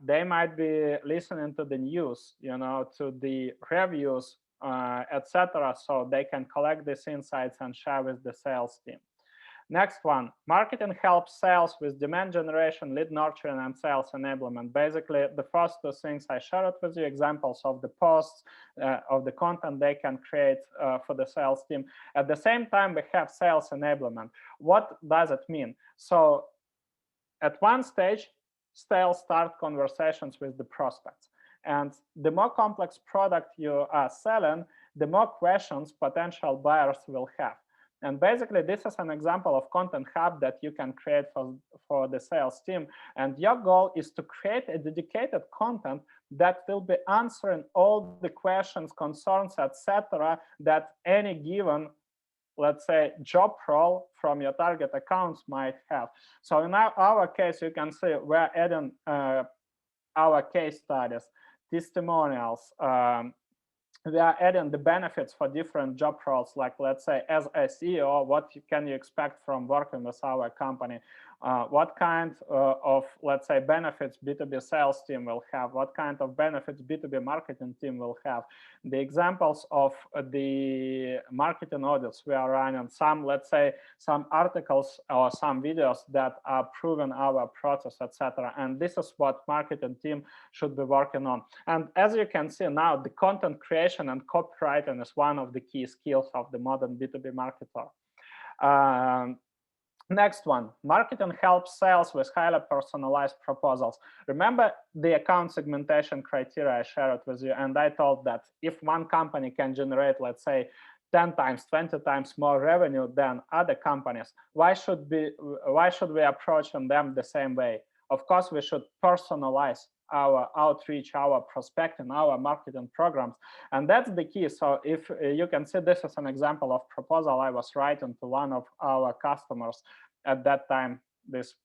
They might be listening to the news, to the reviews, etc. So they can collect these insights and share with the sales team. Next one, marketing helps sales with demand generation, lead nurturing, and sales enablement. Basically, the first 2 things I shared with you, examples of the posts, of the content they can create for the sales team. At the same time, we have sales enablement. What does it mean? So at one stage, sales start conversations with the prospects. And the more complex product you are selling, the more questions potential buyers will have. And basically, this is an example of content hub that you can create for the sales team. And your goal is to create a dedicated content that will be answering all the questions, concerns, etc. that any given, let's say, job role from your target accounts might have. So in our case, you can see we're adding our case studies, testimonials, we are adding the benefits for different job roles, like, let's say, as a CEO, what can you expect from working with our company? What kind of, let's say, benefits B2B sales team will have? What kind of benefits B2B marketing team will have? The examples of the marketing audits we are running, some, let's say, some articles or some videos that are proving our process, etc. And this is what marketing team should be working on. And as you can see now, the content creation and copywriting is one of the key skills of the modern B2B marketer. Next one, marketing helps sales with highly personalized proposals. Remember the account segmentation criteria I shared with you, and I told that if one company can generate, let's say, 10 times, 20 times more revenue than other companies, why should we approach them the same way? Of course, we should personalize our outreach, our prospecting, our marketing programs. And that's the key. So if you can see, this is an example of proposal I was writing to one of our customers at that time. This,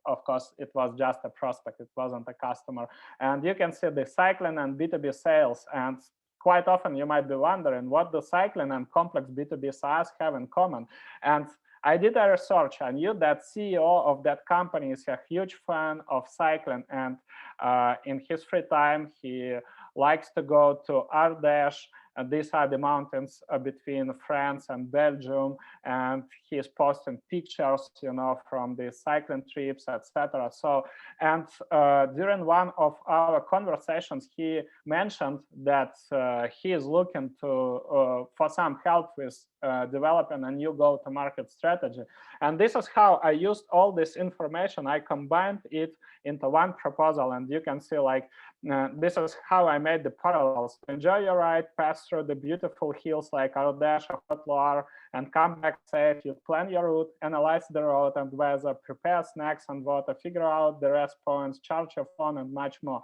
of course, it was just a prospect. It wasn't a customer. And you can see the cycling and B2B sales. And quite often you might be wondering, what do cycling and complex B2B SaaS have in common? And I did a research. I knew that CEO of that company is a huge fan of cycling, and in his free time, he likes to go to Ardèche. These are the mountains between France and Belgium, and he is posting pictures, from the cycling trips, etc. So, and during one of our conversations, he mentioned that he is looking to for some help with developing a new go-to-market strategy. And this is how I used all this information. I combined it into one proposal, and you can see, like, This is how I made the parallels. Enjoy your ride, pass through the beautiful hills like Ardèche or Haute Loire, and come back safe. You plan your route, analyze the road and weather, prepare snacks and water, figure out the rest points, charge your phone, and much more.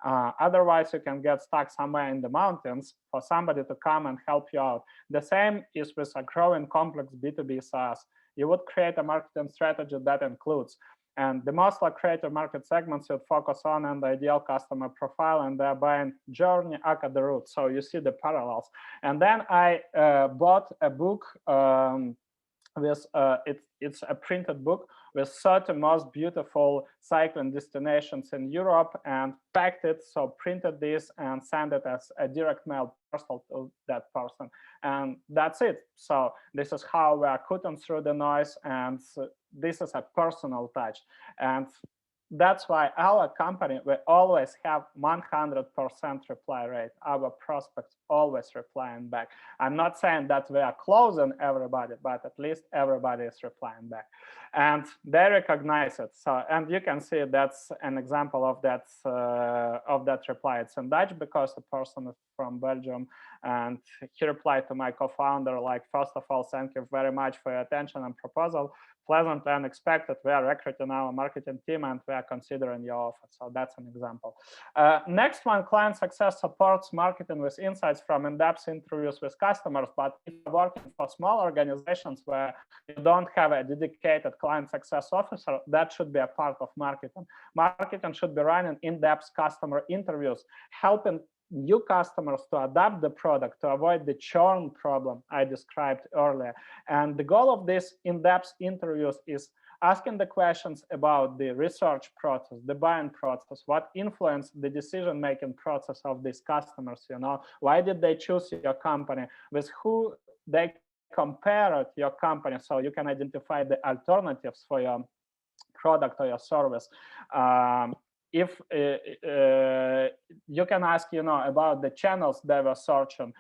Otherwise, you can get stuck somewhere in the mountains for somebody to come and help you out. The same is with a growing complex B2B SaaS. You would create a marketing strategy that includes, and the most lucrative market segments you'd focus on, and the ideal customer profile and their buying journey at the root. So you see the parallels. And then I bought a book with it's a printed book with 30 most beautiful cycling destinations in Europe, and packed it, so printed this and sent it as a direct mail parcel to that person. And that's it. So this is how we are cutting through the noise, and this is a personal touch. And that's why our company, we always have 100% reply rate. Our prospects always replying back. I'm not saying that we are closing everybody, but at least everybody is replying back. And they recognize it. So, and you can see that's an example of that reply. It's in Dutch because the person is from Belgium, and he replied to my co-founder like, first of all, thank you very much for your attention and proposal. Pleasant and unexpected. We are recruiting our marketing team and we are considering your offer. So that's an example. Next one, client success supports marketing with insights from in-depth interviews with customers. But if you're working for small organizations where you don't have a dedicated client success officer, that should be a part of marketing. Marketing should be running in-depth customer interviews, helping new customers to adapt the product, to avoid the churn problem I described earlier. And the goal of these in-depth interviews is asking the questions about the research process, the buying process, what influenced the decision-making process of these customers, you know, why did they choose your company, with who they compared your company, so you can identify the alternatives for your product or your service. If you can ask, you know, about the channels they were searching.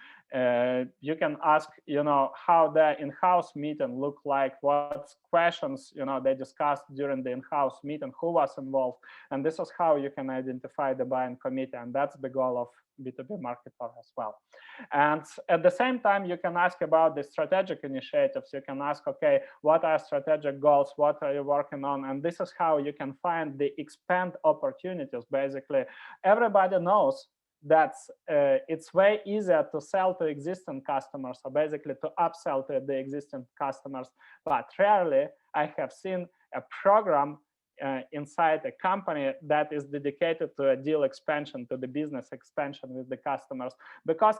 You can ask, you know, how the in-house meeting looked like, what questions, you know, they discussed during the in-house meeting, who was involved. And this is how you can identify the buying committee. And that's the goal of B2B marketer as well. And at the same time, you can ask about the strategic initiatives. You can ask, okay, what are strategic goals? What are you working on? And this is how you can find the expand opportunities. Basically, everybody knows that it's way easier to sell to existing customers, or basically to upsell to the existing customers. But rarely I have seen a program inside a company that is dedicated to a deal expansion, to the business expansion with the customers, because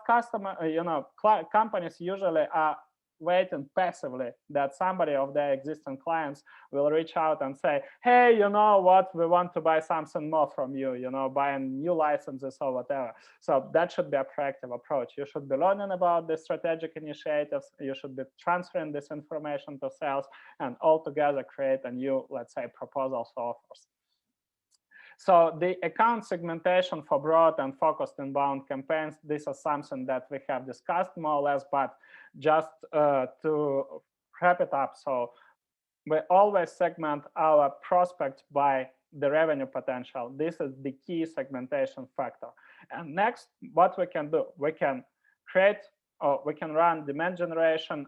companies usually are waiting passively that somebody of their existing clients will reach out and say, hey, you know what, we want to buy something more from you, you know, buying new licenses or whatever. So that should be a proactive approach. You should be learning about the strategic initiatives. You should be transferring this information to sales, and altogether create a new, let's say, proposals or offers. So the account segmentation for broad and focused inbound campaigns, this is something that we have discussed more or less, but just to wrap it up. So we always segment our prospect by the revenue potential. This is the key segmentation factor. And next, what we can do, we can create, or we can run demand generation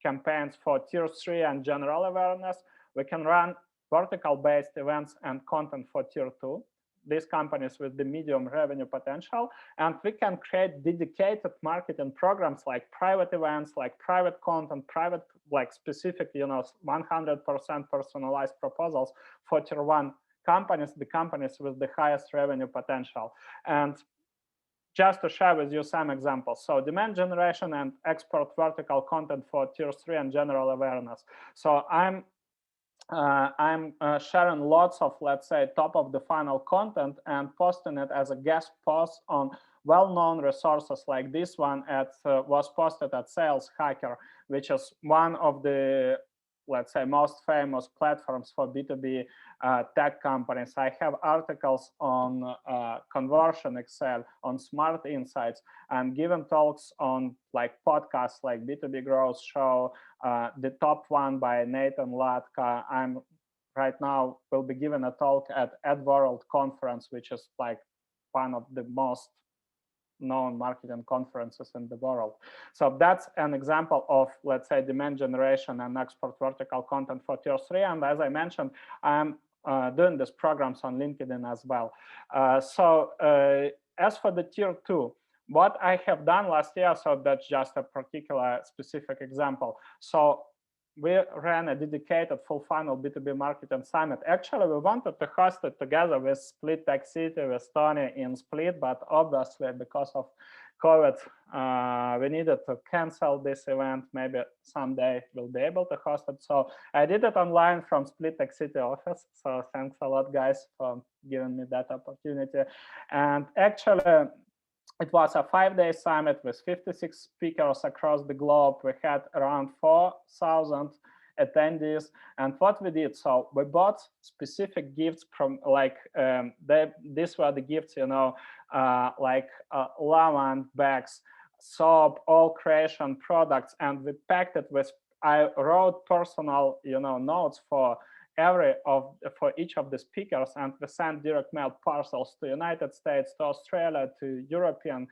campaigns for tier 3 and general awareness. We can run vertical-based events and content for tier 2, these companies with the medium revenue potential. And we can create dedicated marketing programs like private events, like private content, private, like specific, you know, 100% personalized proposals for tier 1 companies, the companies with the highest revenue potential. And just to share with you some examples. So demand generation and export vertical content for tier 3 and general awareness. So I'm sharing lots of, let's say, top of the funnel content and posting it as a guest post on well-known resources like this one was posted at Sales Hacker, which is one of the, let's say, most famous platforms for B2B tech companies. I have articles on Conversion Excel, on Smart Insights. I'm giving talks on like podcasts like B2B Growth Show, the top one by Nathan Latka. I'm right now will be giving a talk at AdWorld conference, which is like one of the most known marketing conferences in the world. So that's an example of, let's say, demand generation and export vertical content for tier 3. And as I mentioned, I'm doing these programs on LinkedIn as well. As for the tier 2, what I have done last year, so that's just a particular specific example. So we ran a dedicated full funnel B2B marketing summit. Actually, we wanted to host it together with Split Tech City, with Tony in Split, but obviously because of COVID, we needed to cancel this event. Maybe someday we'll be able to host it. So I did it online from Split Tech City office. So thanks a lot, guys, for giving me that opportunity. And actually, it was a 5-day summit with 56 speakers across the globe. We had around 4,000 attendees. And what we did, so we bought specific gifts from like, these were the gifts, you know, like lavand bags, soap, all creation products. And we packed it with, I wrote personal, you know, notes for each of the speakers, and we sent direct mail parcels to United States, to Australia, to European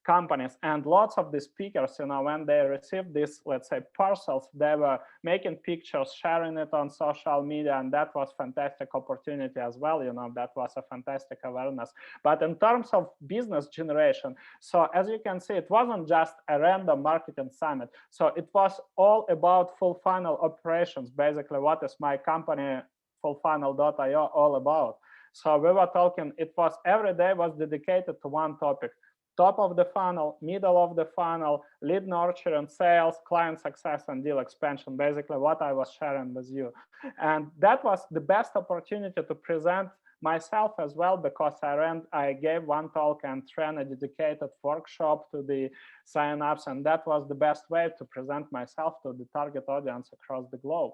companies. And lots of the speakers, you know, when they received this, let's say, parcels, they were making pictures, sharing it on social media, and that was fantastic opportunity as well. You know, that was a fantastic awareness. But in terms of business generation, so as you can see, it wasn't just a random marketing summit. So it was all about full funnel operations. Basically, what is my company fullfunnel.io all about? So we were talking, it was every day was dedicated to one topic: top of the funnel, middle of the funnel, lead nurturing, sales, client success, and deal expansion, basically what I was sharing with you. And that was the best opportunity to present myself as well, because I gave one talk and ran a dedicated workshop to the sign-ups, and that was the best way to present myself to the target audience across the globe.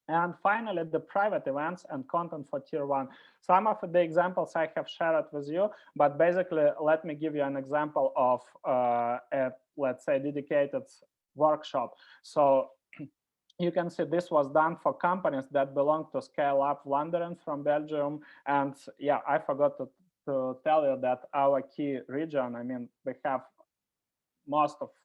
And finally, the private events and content for tier 1. Some of the examples I have shared with you, but basically, let me give you an example of a, let's say, dedicated workshop. So you can see this was done for companies that belong to Scale Up London from Belgium. And yeah, I forgot to tell you that our key region, I mean, we have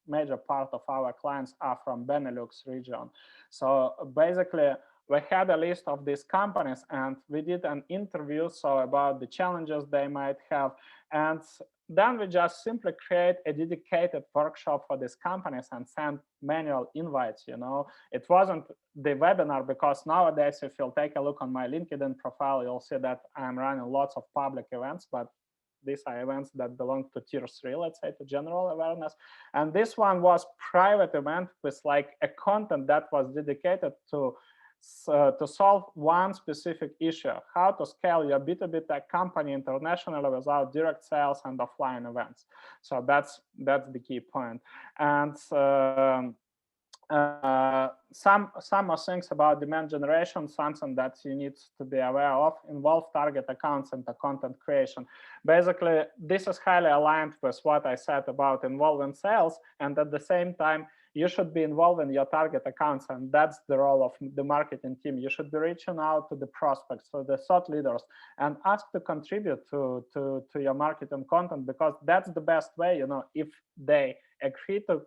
major part of our clients are from Benelux region. So basically, we had a list of these companies, and we did an interview about the challenges they might have. And then we just simply create a dedicated workshop for these companies and send manual invites. You know, it wasn't the webinar, because nowadays, if you'll take a look on my LinkedIn profile, you'll see that I'm running lots of public events, but these are events that belong to tier 3, let's say, to general awareness. And this one was private event with like a content that was dedicated to solve one specific issue: how to scale your B2B tech company internationally without direct sales and offline events. So that's the key point. And some more things about demand generation, something that you need to be aware of: involve target accounts into content creation. Basically, this is highly aligned with what I said about involving sales, and at the same time, you should be involving your target accounts, and that's the role of the marketing team. You should be reaching out to the prospects, to the thought leaders, and ask to contribute to your marketing content, because that's the best way. You know, if they agree to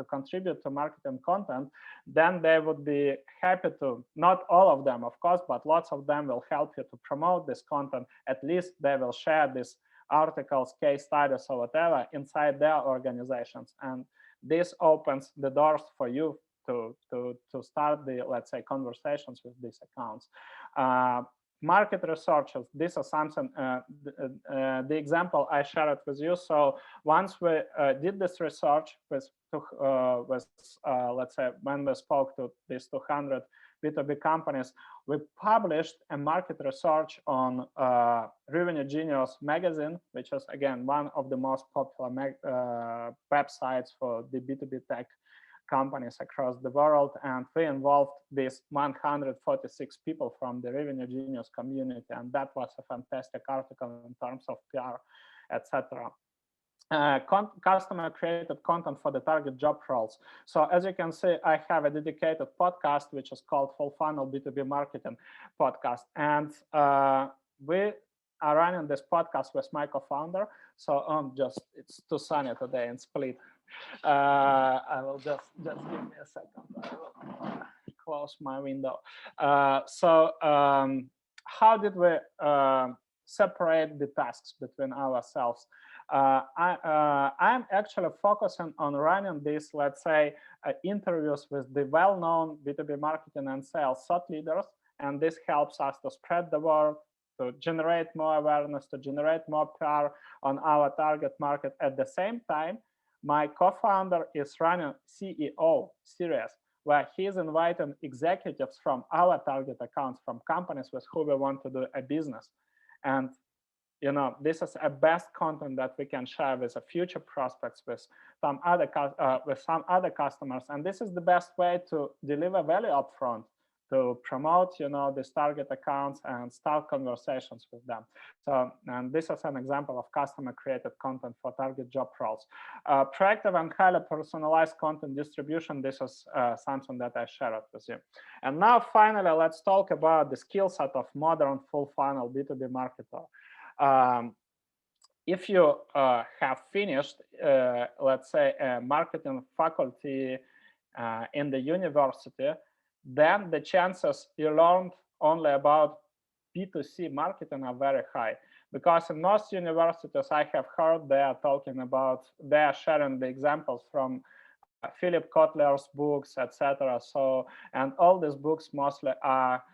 contribute to marketing content, then they would be happy to. Not all of them, of course, but lots of them will help you to promote this content. At least they will share these articles, case studies, or whatever inside their organizations, and this opens the doors for you to start the, let's say, conversations with these accounts. Market researchers, this is something, the example I shared with you. So once we did this research with let's say, when we spoke to these 200 B2B companies, we published a market research on Revenue Genius magazine, which is, again, one of the most popular websites for the B2B tech companies across the world. And we involved these 146 people from the Revenue Genius community. And that was a fantastic article in terms of PR, etc. customer created content for the target job roles. So as you can see, I have a dedicated podcast, which is called Full Funnel B2B Marketing Podcast. And we are running this podcast with my co-founder. So it's too sunny today in Split. I will just give me a second. I will close my window. How did we separate the tasks between ourselves? I'm actually focusing on running these, let's say, interviews with the well-known B2B marketing and sales thought leaders, and this helps us to spread the word, to generate more awareness, to generate more PR on our target market. At the same time, my co-founder is running CEO series, where he's inviting executives from our target accounts, from companies with who we want to do a business. And this is a best content that we can share with the future prospects, with some other customers, and this is the best way to deliver value upfront, to promote these target accounts and start conversations with them. So, and this is an example of customer created content for target job roles. Proactive and highly personalized content distribution. This is something that I shared with you. And now finally, let's talk about the skill set of modern full funnel B2B marketer. If you have finished, let's say, a marketing faculty in the university, then the chances you learned only about B2C marketing are very high. Because in most universities I have heard, they are sharing the examples from Philip Kotler's books, etc. So, and all these books mostly are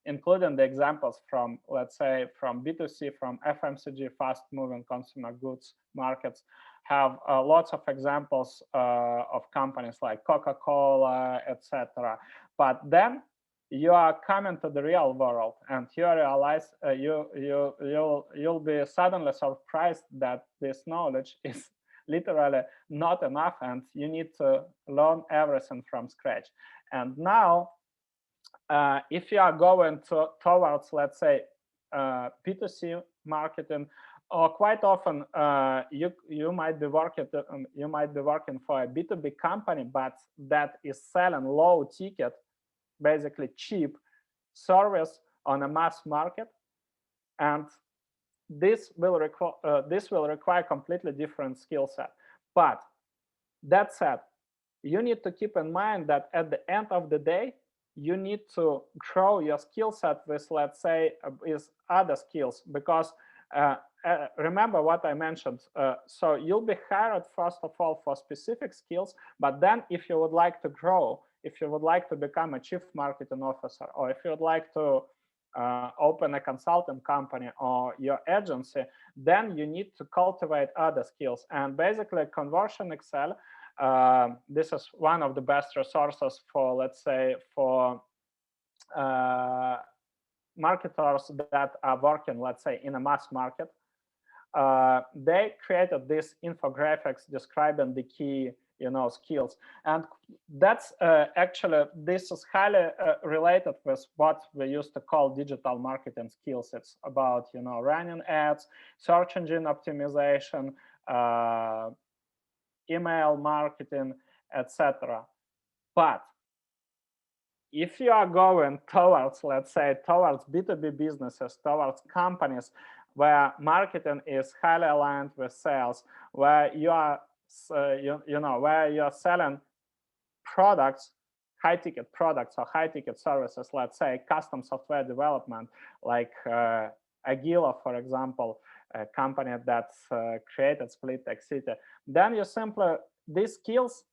including the examples from, let's say, from B2C, from FMCG, fast-moving consumer goods markets, have lots of examples of companies like Coca-Cola, etc. But then you are coming to the real world, and you realize you'll be suddenly surprised that this knowledge is literally not enough, and you need to learn everything from scratch. And now, if you are going towards, let's say, B2C marketing, or quite often you might be working for a B2B company, but that is selling low ticket, basically cheap service on a mass market, and this will require completely different skill set. But that said, you need to keep in mind that at the end of the day, you need to grow your skill set with, let's say, with other skills, because remember what I mentioned. So you'll be hired first of all for specific skills, but then if you would like to grow, if you would like to become a chief marketing officer, or if you would like to open a consulting company or your agency, then you need to cultivate other skills. And basically, Conversion Excel, this is one of the best resources for, let's say, for marketers that are working, let's say, in a mass market. They created these infographics describing the key skills, and that's actually, this is highly related with what we used to call digital marketing skills. It's about running ads, search engine optimization, email marketing, etc. But if you are going towards, let's say, towards B2B businesses, towards companies where marketing is highly aligned with sales, where you are where you're selling products, high-ticket products or high-ticket services, let's say custom software development, like Agila, for example, a company that created Split Tech City, then you simply, these skills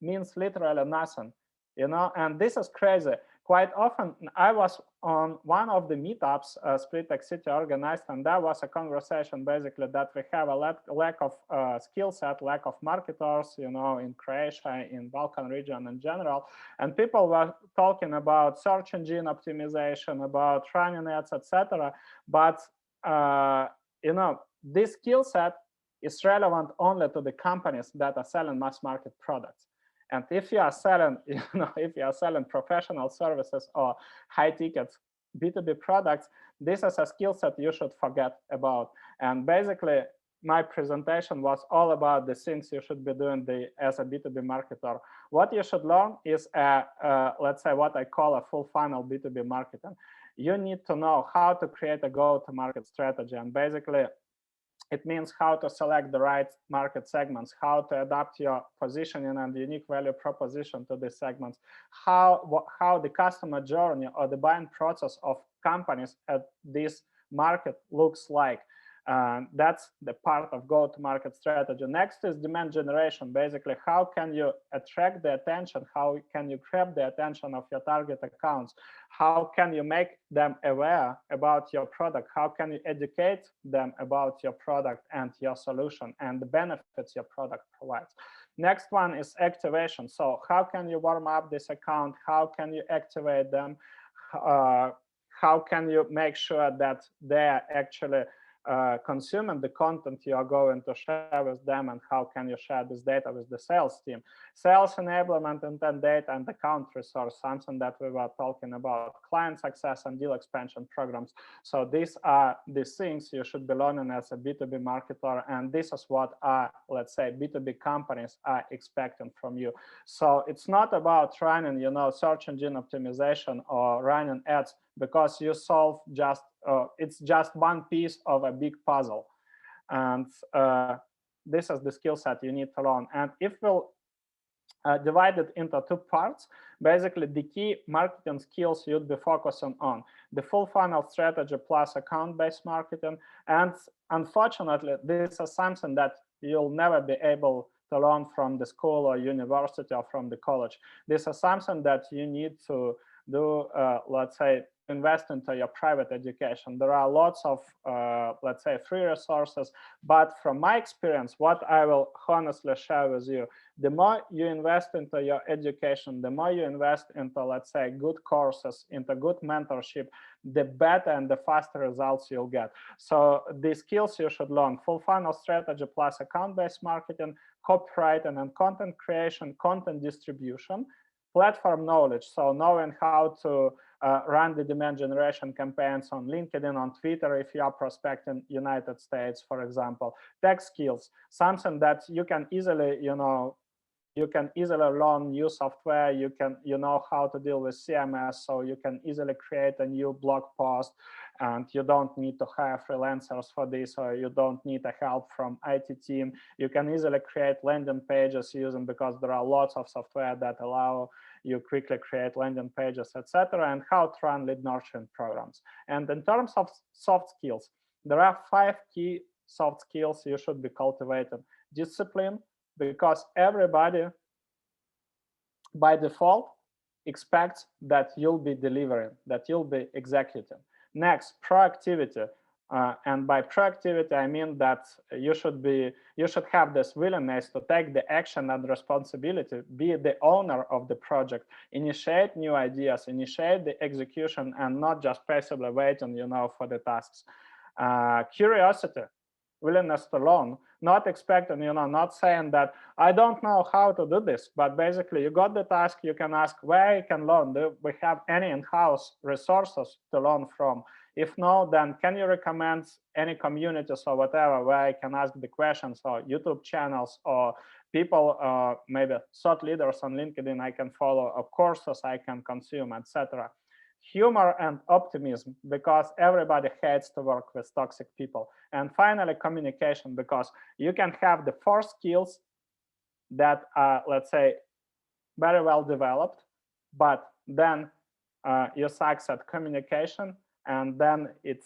means literally nothing, and this is crazy. Quite often, I was on one of the meetups Split Tech City organized, and there was a conversation basically that we have a lack of skill set, lack of marketers, in Croatia, in Balkan region in general, and people were talking about search engine optimization, about running ads, etc. But this skill set is relevant only to the companies that are selling mass market products. And if you are selling, if you are selling professional services or high-ticket B2B products, this is a skill set you should forget about. And basically, my presentation was all about the things you should be doing as a B2B marketer. What you should learn is, let's say, what I call a full funnel B2B marketing. You need to know how to create a go-to-market strategy. And basically, it means how to select the right market segments, how to adapt your positioning and unique value proposition to these segments, how the customer journey or the buying process of companies at this market looks like. That's the part of go-to-market strategy. Next is demand generation. Basically, how can you attract the attention? How can you grab the attention of your target accounts? How can you make them aware about your product? How can you educate them about your product and your solution and the benefits your product provides? Next one is activation. So how can you warm up this account? How can you activate them? How can you make sure that they're actually consuming the content you are going to share with them, and how can you share this data with the sales team? Sales enablement, intent data, and account resource, something that we were talking about, client success and deal expansion programs. So these are the things you should be learning as a B2B marketer, and this is what let's say, B2B companies are expecting from you. So it's not about running, search engine optimization or running ads, because you solve it's just one piece of a big puzzle. And this is the skill set you need to learn. And if we'll divide it into two parts, basically the key marketing skills you'd be focusing on: the full funnel strategy plus account-based marketing. And unfortunately, this is something that you'll never be able to learn from the school or university or from the college. This is something that you need to do, let's say, invest into your private education. There are lots of, let's say, free resources, but from my experience, what I will honestly share with you, the more you invest into your education, the more you invest into, let's say, good courses, into good mentorship, the better and the faster results you'll get. So the skills you should learn: full funnel strategy plus account-based marketing, copywriting and content creation, content distribution, platform knowledge, so knowing how to run the demand generation campaigns on LinkedIn, on Twitter, if you are prospecting United States, for example. Tech skills, something that you can easily, you can easily learn new software. You know how to deal with CMS, so you can easily create a new blog post, and you don't need to hire freelancers for this, or you don't need a help from IT team. You can easily create landing pages using, because there are lots of software that allow you quickly create landing pages, etc., and how to run lead nurturing programs. And in terms of soft skills, there are 5 key soft skills you should be cultivating. Discipline, because everybody by default expects that you'll be delivering, that you'll be executing. Next, proactivity. And by proactivity, I mean that you should have this willingness to take the action and responsibility, be the owner of the project, initiate new ideas, initiate the execution, and not just passively waiting, for the tasks. Curiosity, willingness to learn, not expecting, not saying that I don't know how to do this, but basically you got the task, you can ask where you can learn. Do we have any in-house resources to learn from? If no, then can you recommend any communities or whatever where I can ask the questions, or YouTube channels, or people, maybe thought leaders on LinkedIn I can follow, or courses I can consume, etc. Humor and optimism, because everybody hates to work with toxic people. And finally, communication, because you can have the 4 skills that are, let's say, very well developed, but then you suck at communication, and then it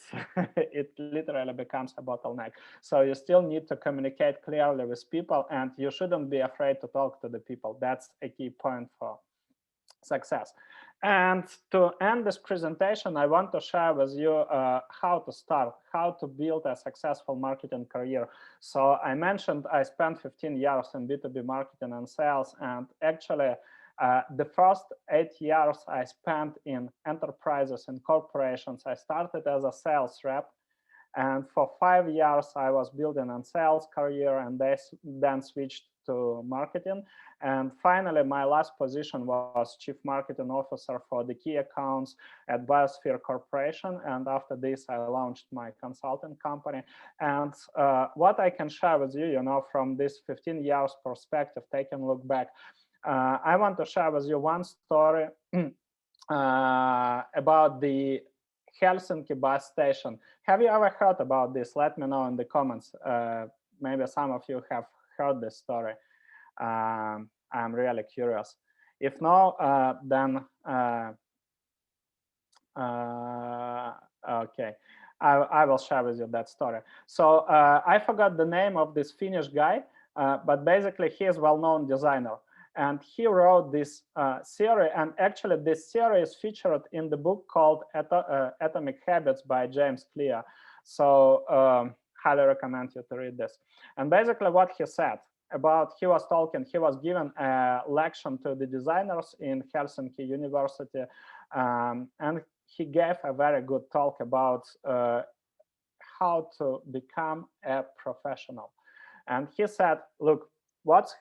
literally becomes a bottleneck. So you still need to communicate clearly with people, and you shouldn't be afraid to talk to the people. That's a key point for success. And to end this presentation, I want to share with you how to start, how to build a successful marketing career. So I mentioned I spent 15 years in B2B marketing and sales, and actually the first 8 years I spent in enterprises and corporations. I started as a sales rep, And for 5 years, I was building a sales career, and then switched to marketing. And finally, my last position was Chief Marketing Officer for the key accounts at Biosphere Corporation. And after this, I launched my consulting company. And what I can share with you, from this 15 years perspective, taking a look back, I want to share with you one story about the Helsinki bus station. Have you ever heard about this? Let me know in the comments. Maybe some of you have heard this story. I'm really curious. If no, then okay, I will share with you that story. So I forgot the name of this Finnish guy, but basically he is a well-known designer. And he wrote this theory, and actually this theory is featured in the book called Atomic Habits by James Clear. So highly recommend you to read this. And basically what he said about, he was given a lecture to the designers in Helsinki University, and he gave a very good talk about how to become a professional. And he said, look, what's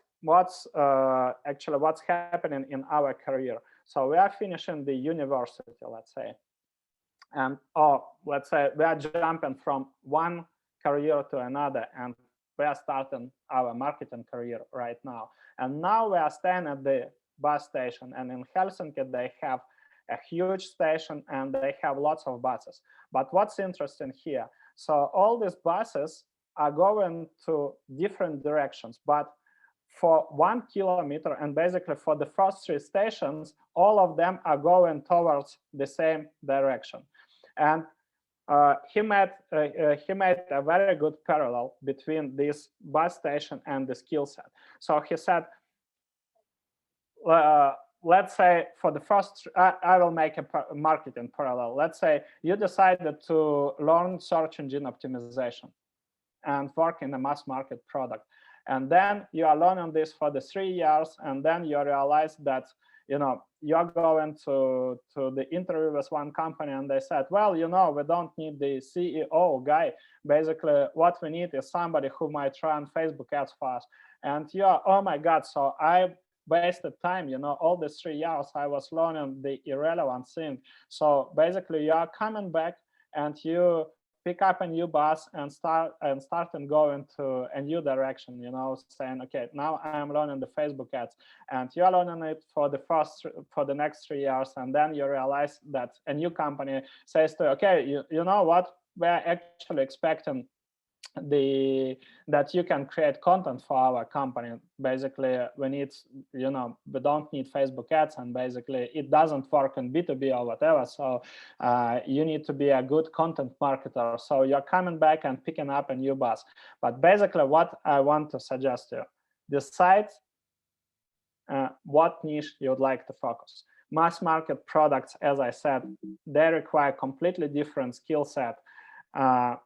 happening in our career. So we are finishing the university, let's say, and let's say we are jumping from one career to another, and we are starting our marketing career right now. And now we are staying at the bus station, and in Helsinki they have a huge station and they have lots of buses. But what's interesting here, so all these buses are going to different directions, but for 1 kilometer, and basically for the first 3 stations, all of them are going towards the same direction. And he made a very good parallel between this bus station and the skill set. So he said, let's say for the first, I will make a marketing parallel. Let's say you decided to learn search engine optimization and work in a mass market product. And then you are learning this for the 3 years, and then you realize that you're going to the interview with one company, and they said, well, we don't need the CEO guy. Basically, what we need is somebody who might run Facebook ads for us. And you're, oh my God, so I wasted time, all these 3 years I was learning the irrelevant thing. So basically, you are coming back and you pick up a new bus and start and go into a new direction, saying, okay, now I'm learning the Facebook ads, and you're learning it for the next 3 years, and then you realize that a new company says to you, okay, you know what, we're actually expecting that you can create content for our company. Basically, we need, we don't need Facebook ads, and basically it doesn't work in B2B or whatever. So you need to be a good content marketer. So you're coming back and picking up a new bus. But basically what I want to suggest to you, decide what niche you would like to focus. Mass market products, as I said, they require completely different skill set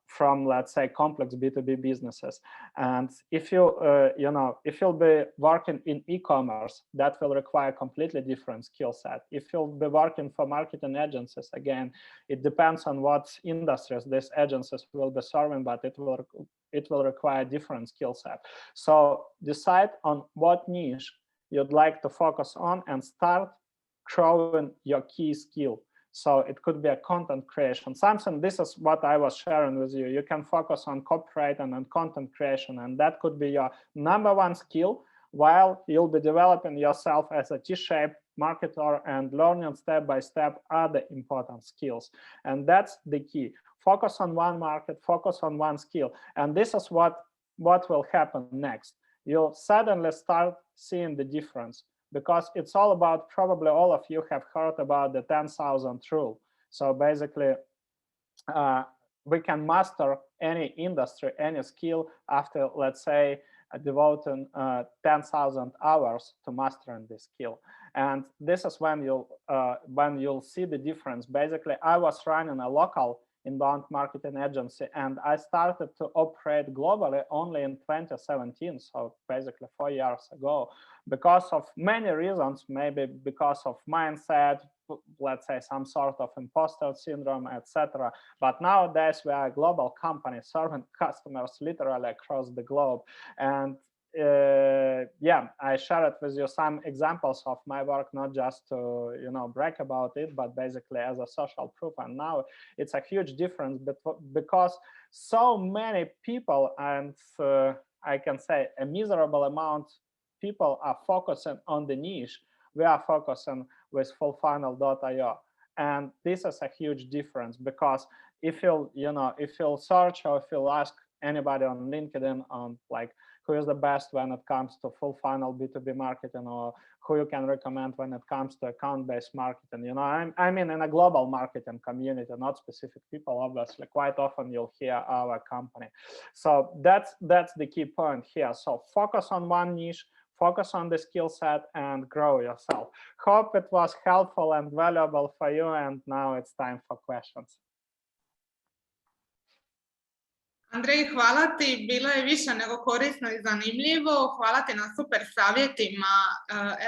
from, let's say, complex B2B businesses. And if if you'll be working in e-commerce, that will require completely different skill set. If you'll be working for marketing agencies, again, it depends on what industries these agencies will be serving, but it will require different skill set. So decide on what niche you'd like to focus on and start growing your key skill. So it could be a content creation. This is what I was sharing with you. You can focus on copywriting and content creation, and that could be your #1 skill, while you'll be developing yourself as a T-shaped marketer and learning step by step other important skills. And that's the key. Focus on one market, focus on one skill. And this is what will happen next. You'll suddenly start seeing the difference, because it's all about, probably all of you have heard about the 10,000 rule. So basically, we can master any industry, any skill after, let's say, devoting 10,000 hours to mastering this skill. And this is when you'll see the difference. Basically, I was running a local inbound marketing agency, and I started to operate globally only in 2017, so basically 4 years ago, because of many reasons, maybe because of mindset, let's say some sort of imposter syndrome, etc. But nowadays we are a global company serving customers literally across the globe. And yeah, I shared with you some examples of my work, not just to, you know, brag about it, but basically as a social proof. And now it's a huge difference because so many people, and I can say a miserable amount people are focusing on the niche. We are focusing with fullfunnel.io. And this is a huge difference, because if you'll search, or if you'll ask anybody on LinkedIn on like who is the best when it comes to full funnel B2B marketing, or who you can recommend when it comes to account-based marketing, you know, I mean in a global marketing community, not specific people, obviously. Quite often you'll hear our company. So that's the key point here. So focus on one niche, focus on the skill set, and grow yourself. Hope it was helpful and valuable for you, and now it's time for questions. Andrej, hvala ti, bilo je više nego korisno i zanimljivo, hvala ti na super savjetima,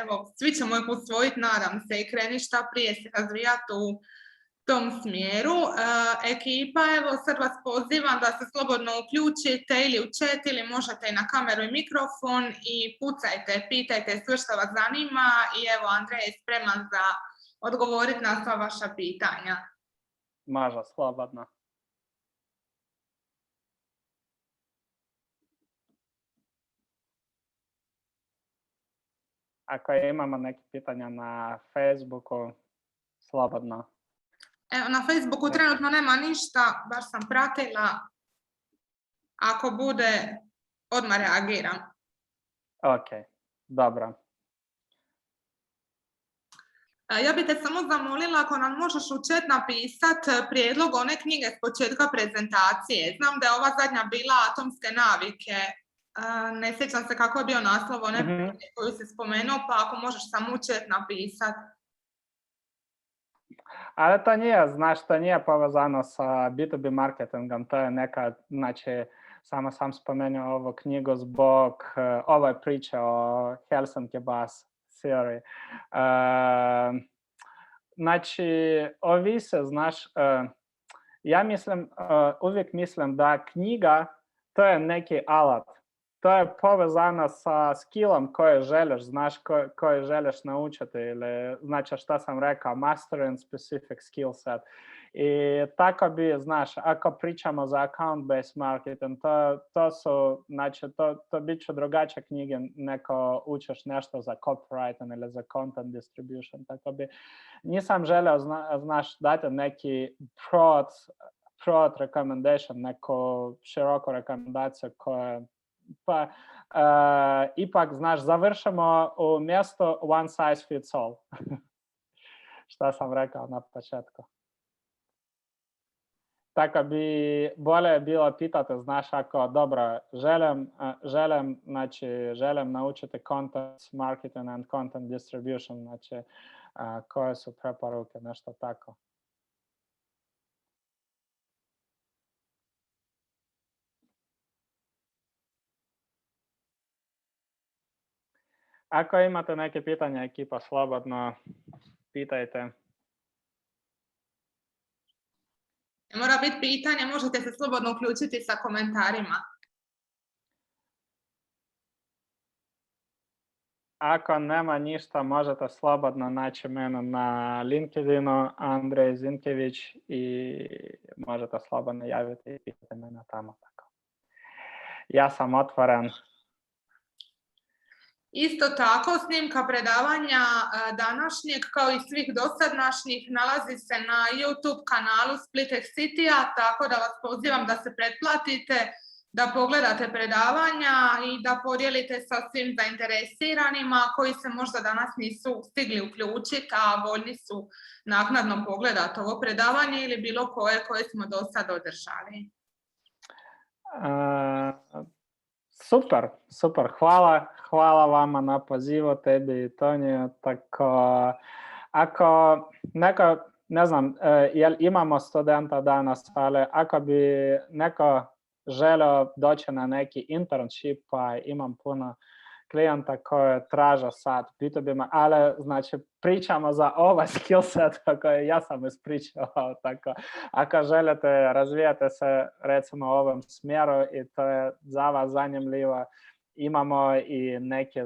evo, svi ćemo ih usvojiti, nadam se, i kreni šta prije se razvijati u tom smjeru. Ekipa, evo, sad vas pozivam da se slobodno uključite ili u chat, ili možete i na kameru i mikrofon i pucajte, pitajte sve što vas zanima, i evo, Andrej je spreman za odgovoriti na sva vaša pitanja. Može, slobodno. Ako imamo neke pitanja na Facebooku, slobodno. Evo, na Facebooku trenutno nema ništa, baš sam pratila. Ako bude, odmah reagiram. Ok, dobro. Ja bih te samo zamolila ako nam možeš u chat napisati prijedlog one knjige s početka prezentacije. Znam da je ova zadnja bila Atomske navike. Ne sjećam se kako je bio naslov one koju si spomenuo, pa ako možeš samo u chat napisati. Ali to nije, znaš, to nije povezano sa B2B marketingom, to je neka, znači, samo sam spomenuo ovu knjigu zbog ove priče o Helsinki bus theory. Znači, ovise, znaš, ja mislim, uvijek mislim da knjiga, to je neki alat. To je povezano sa skillom koje želiš, znaš, koje želiš naučiti, ili, znači, što sam rekao, mastering specific skill set. I tako bi, znaš, ako pričamo za account-based marketing, to su, znači, to bit će drugačije knjige, neko učiš nešto za copywriting ili za content distribution, tako bi, nisam želeo, znaš, dati neki broad recommendation, neku široku rekomendaciju koje, pa ipak, znaš, završamo u mjestu one size fits all. Što sam rekao na početku. Tako bi bolje bilo pitati, znaš, ako dobro, želim naučiti content marketing and content distribution, znači, koje su preporuke, nešto tako. Ako imate neke pitanja, ekipa, slobodno pitajte. Ne mora biti pitanje, možete se slobodno uključiti sa komentarima. Ako nema ništa, možete slobodno naći mene na LinkedInu, Andrei Zinkevich, i možete slobodno javiti i pitati mene tamo. Tako. Ja sam otvoren. Isto tako, snimka predavanja današnjeg, kao i svih dosadašnjih, nalazi se na YouTube kanalu Split City-a, tako da vas pozivam da se pretplatite, da pogledate predavanja i da podijelite sa svim zainteresiranima koji se možda danas nisu stigli uključiti, a voljni su naknadno pogledati ovo predavanje ili bilo koje smo do sad održali. Super, hvala vama na pozivu, tebi i Toniju. Tako, ako neko ne znam, jel imamo studenta danas, ali ako bi neko želeo doći na neki internship, pa imam puno klijenta koje traže sad B2B, ali znači pričamo za ovaj skill set koji ja sam ispričao. Tako. Ako želite razvijati se recimo u ovom smjeru i to je za vas zanimljivo, imamo i neke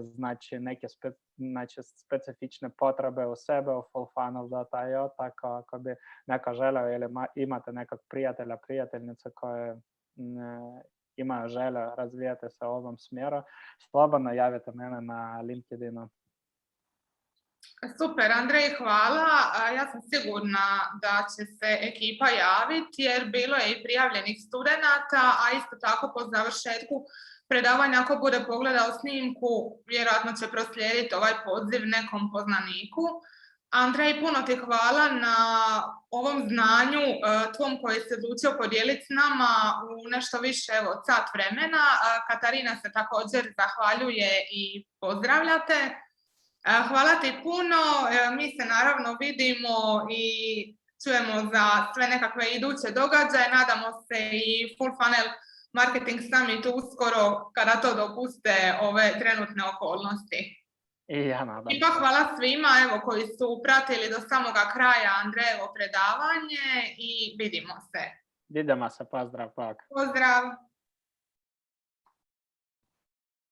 specifične potrebe u sebe u fullfunnel.io, tako ako bi neko želeo ili imate nekog prijatelja, prijateljnice koje imaju želje razvijati se u ovom smjeru, slobodno javite mene na LinkedInu. Super, Andrej, hvala. Ja sam sigurna da će se ekipa javiti jer bilo je i prijavljenih studenata, a isto tako po završetku predavanja, ako bude pogledao snimku, vjerojatno će proslijediti ovaj poziv nekom poznaniku. Andrej, puno ti hvala na ovom znanju tvom koji se odlučio podijeliti s nama u nešto više, evo, sat vremena. Katarina se također zahvaljuje i pozdravljate. Hvala ti puno. Mi se naravno vidimo i čujemo za sve nekakve iduće događaje. Nadamo se i Full Funnel Marketing Summit uskoro kada to dopuste ove trenutne okolnosti. I pa hvala svima evo, koji su pratili do samoga kraja Andrejevo predavanje i vidimo se. Vidimo se, pozdrav. Pozdrav.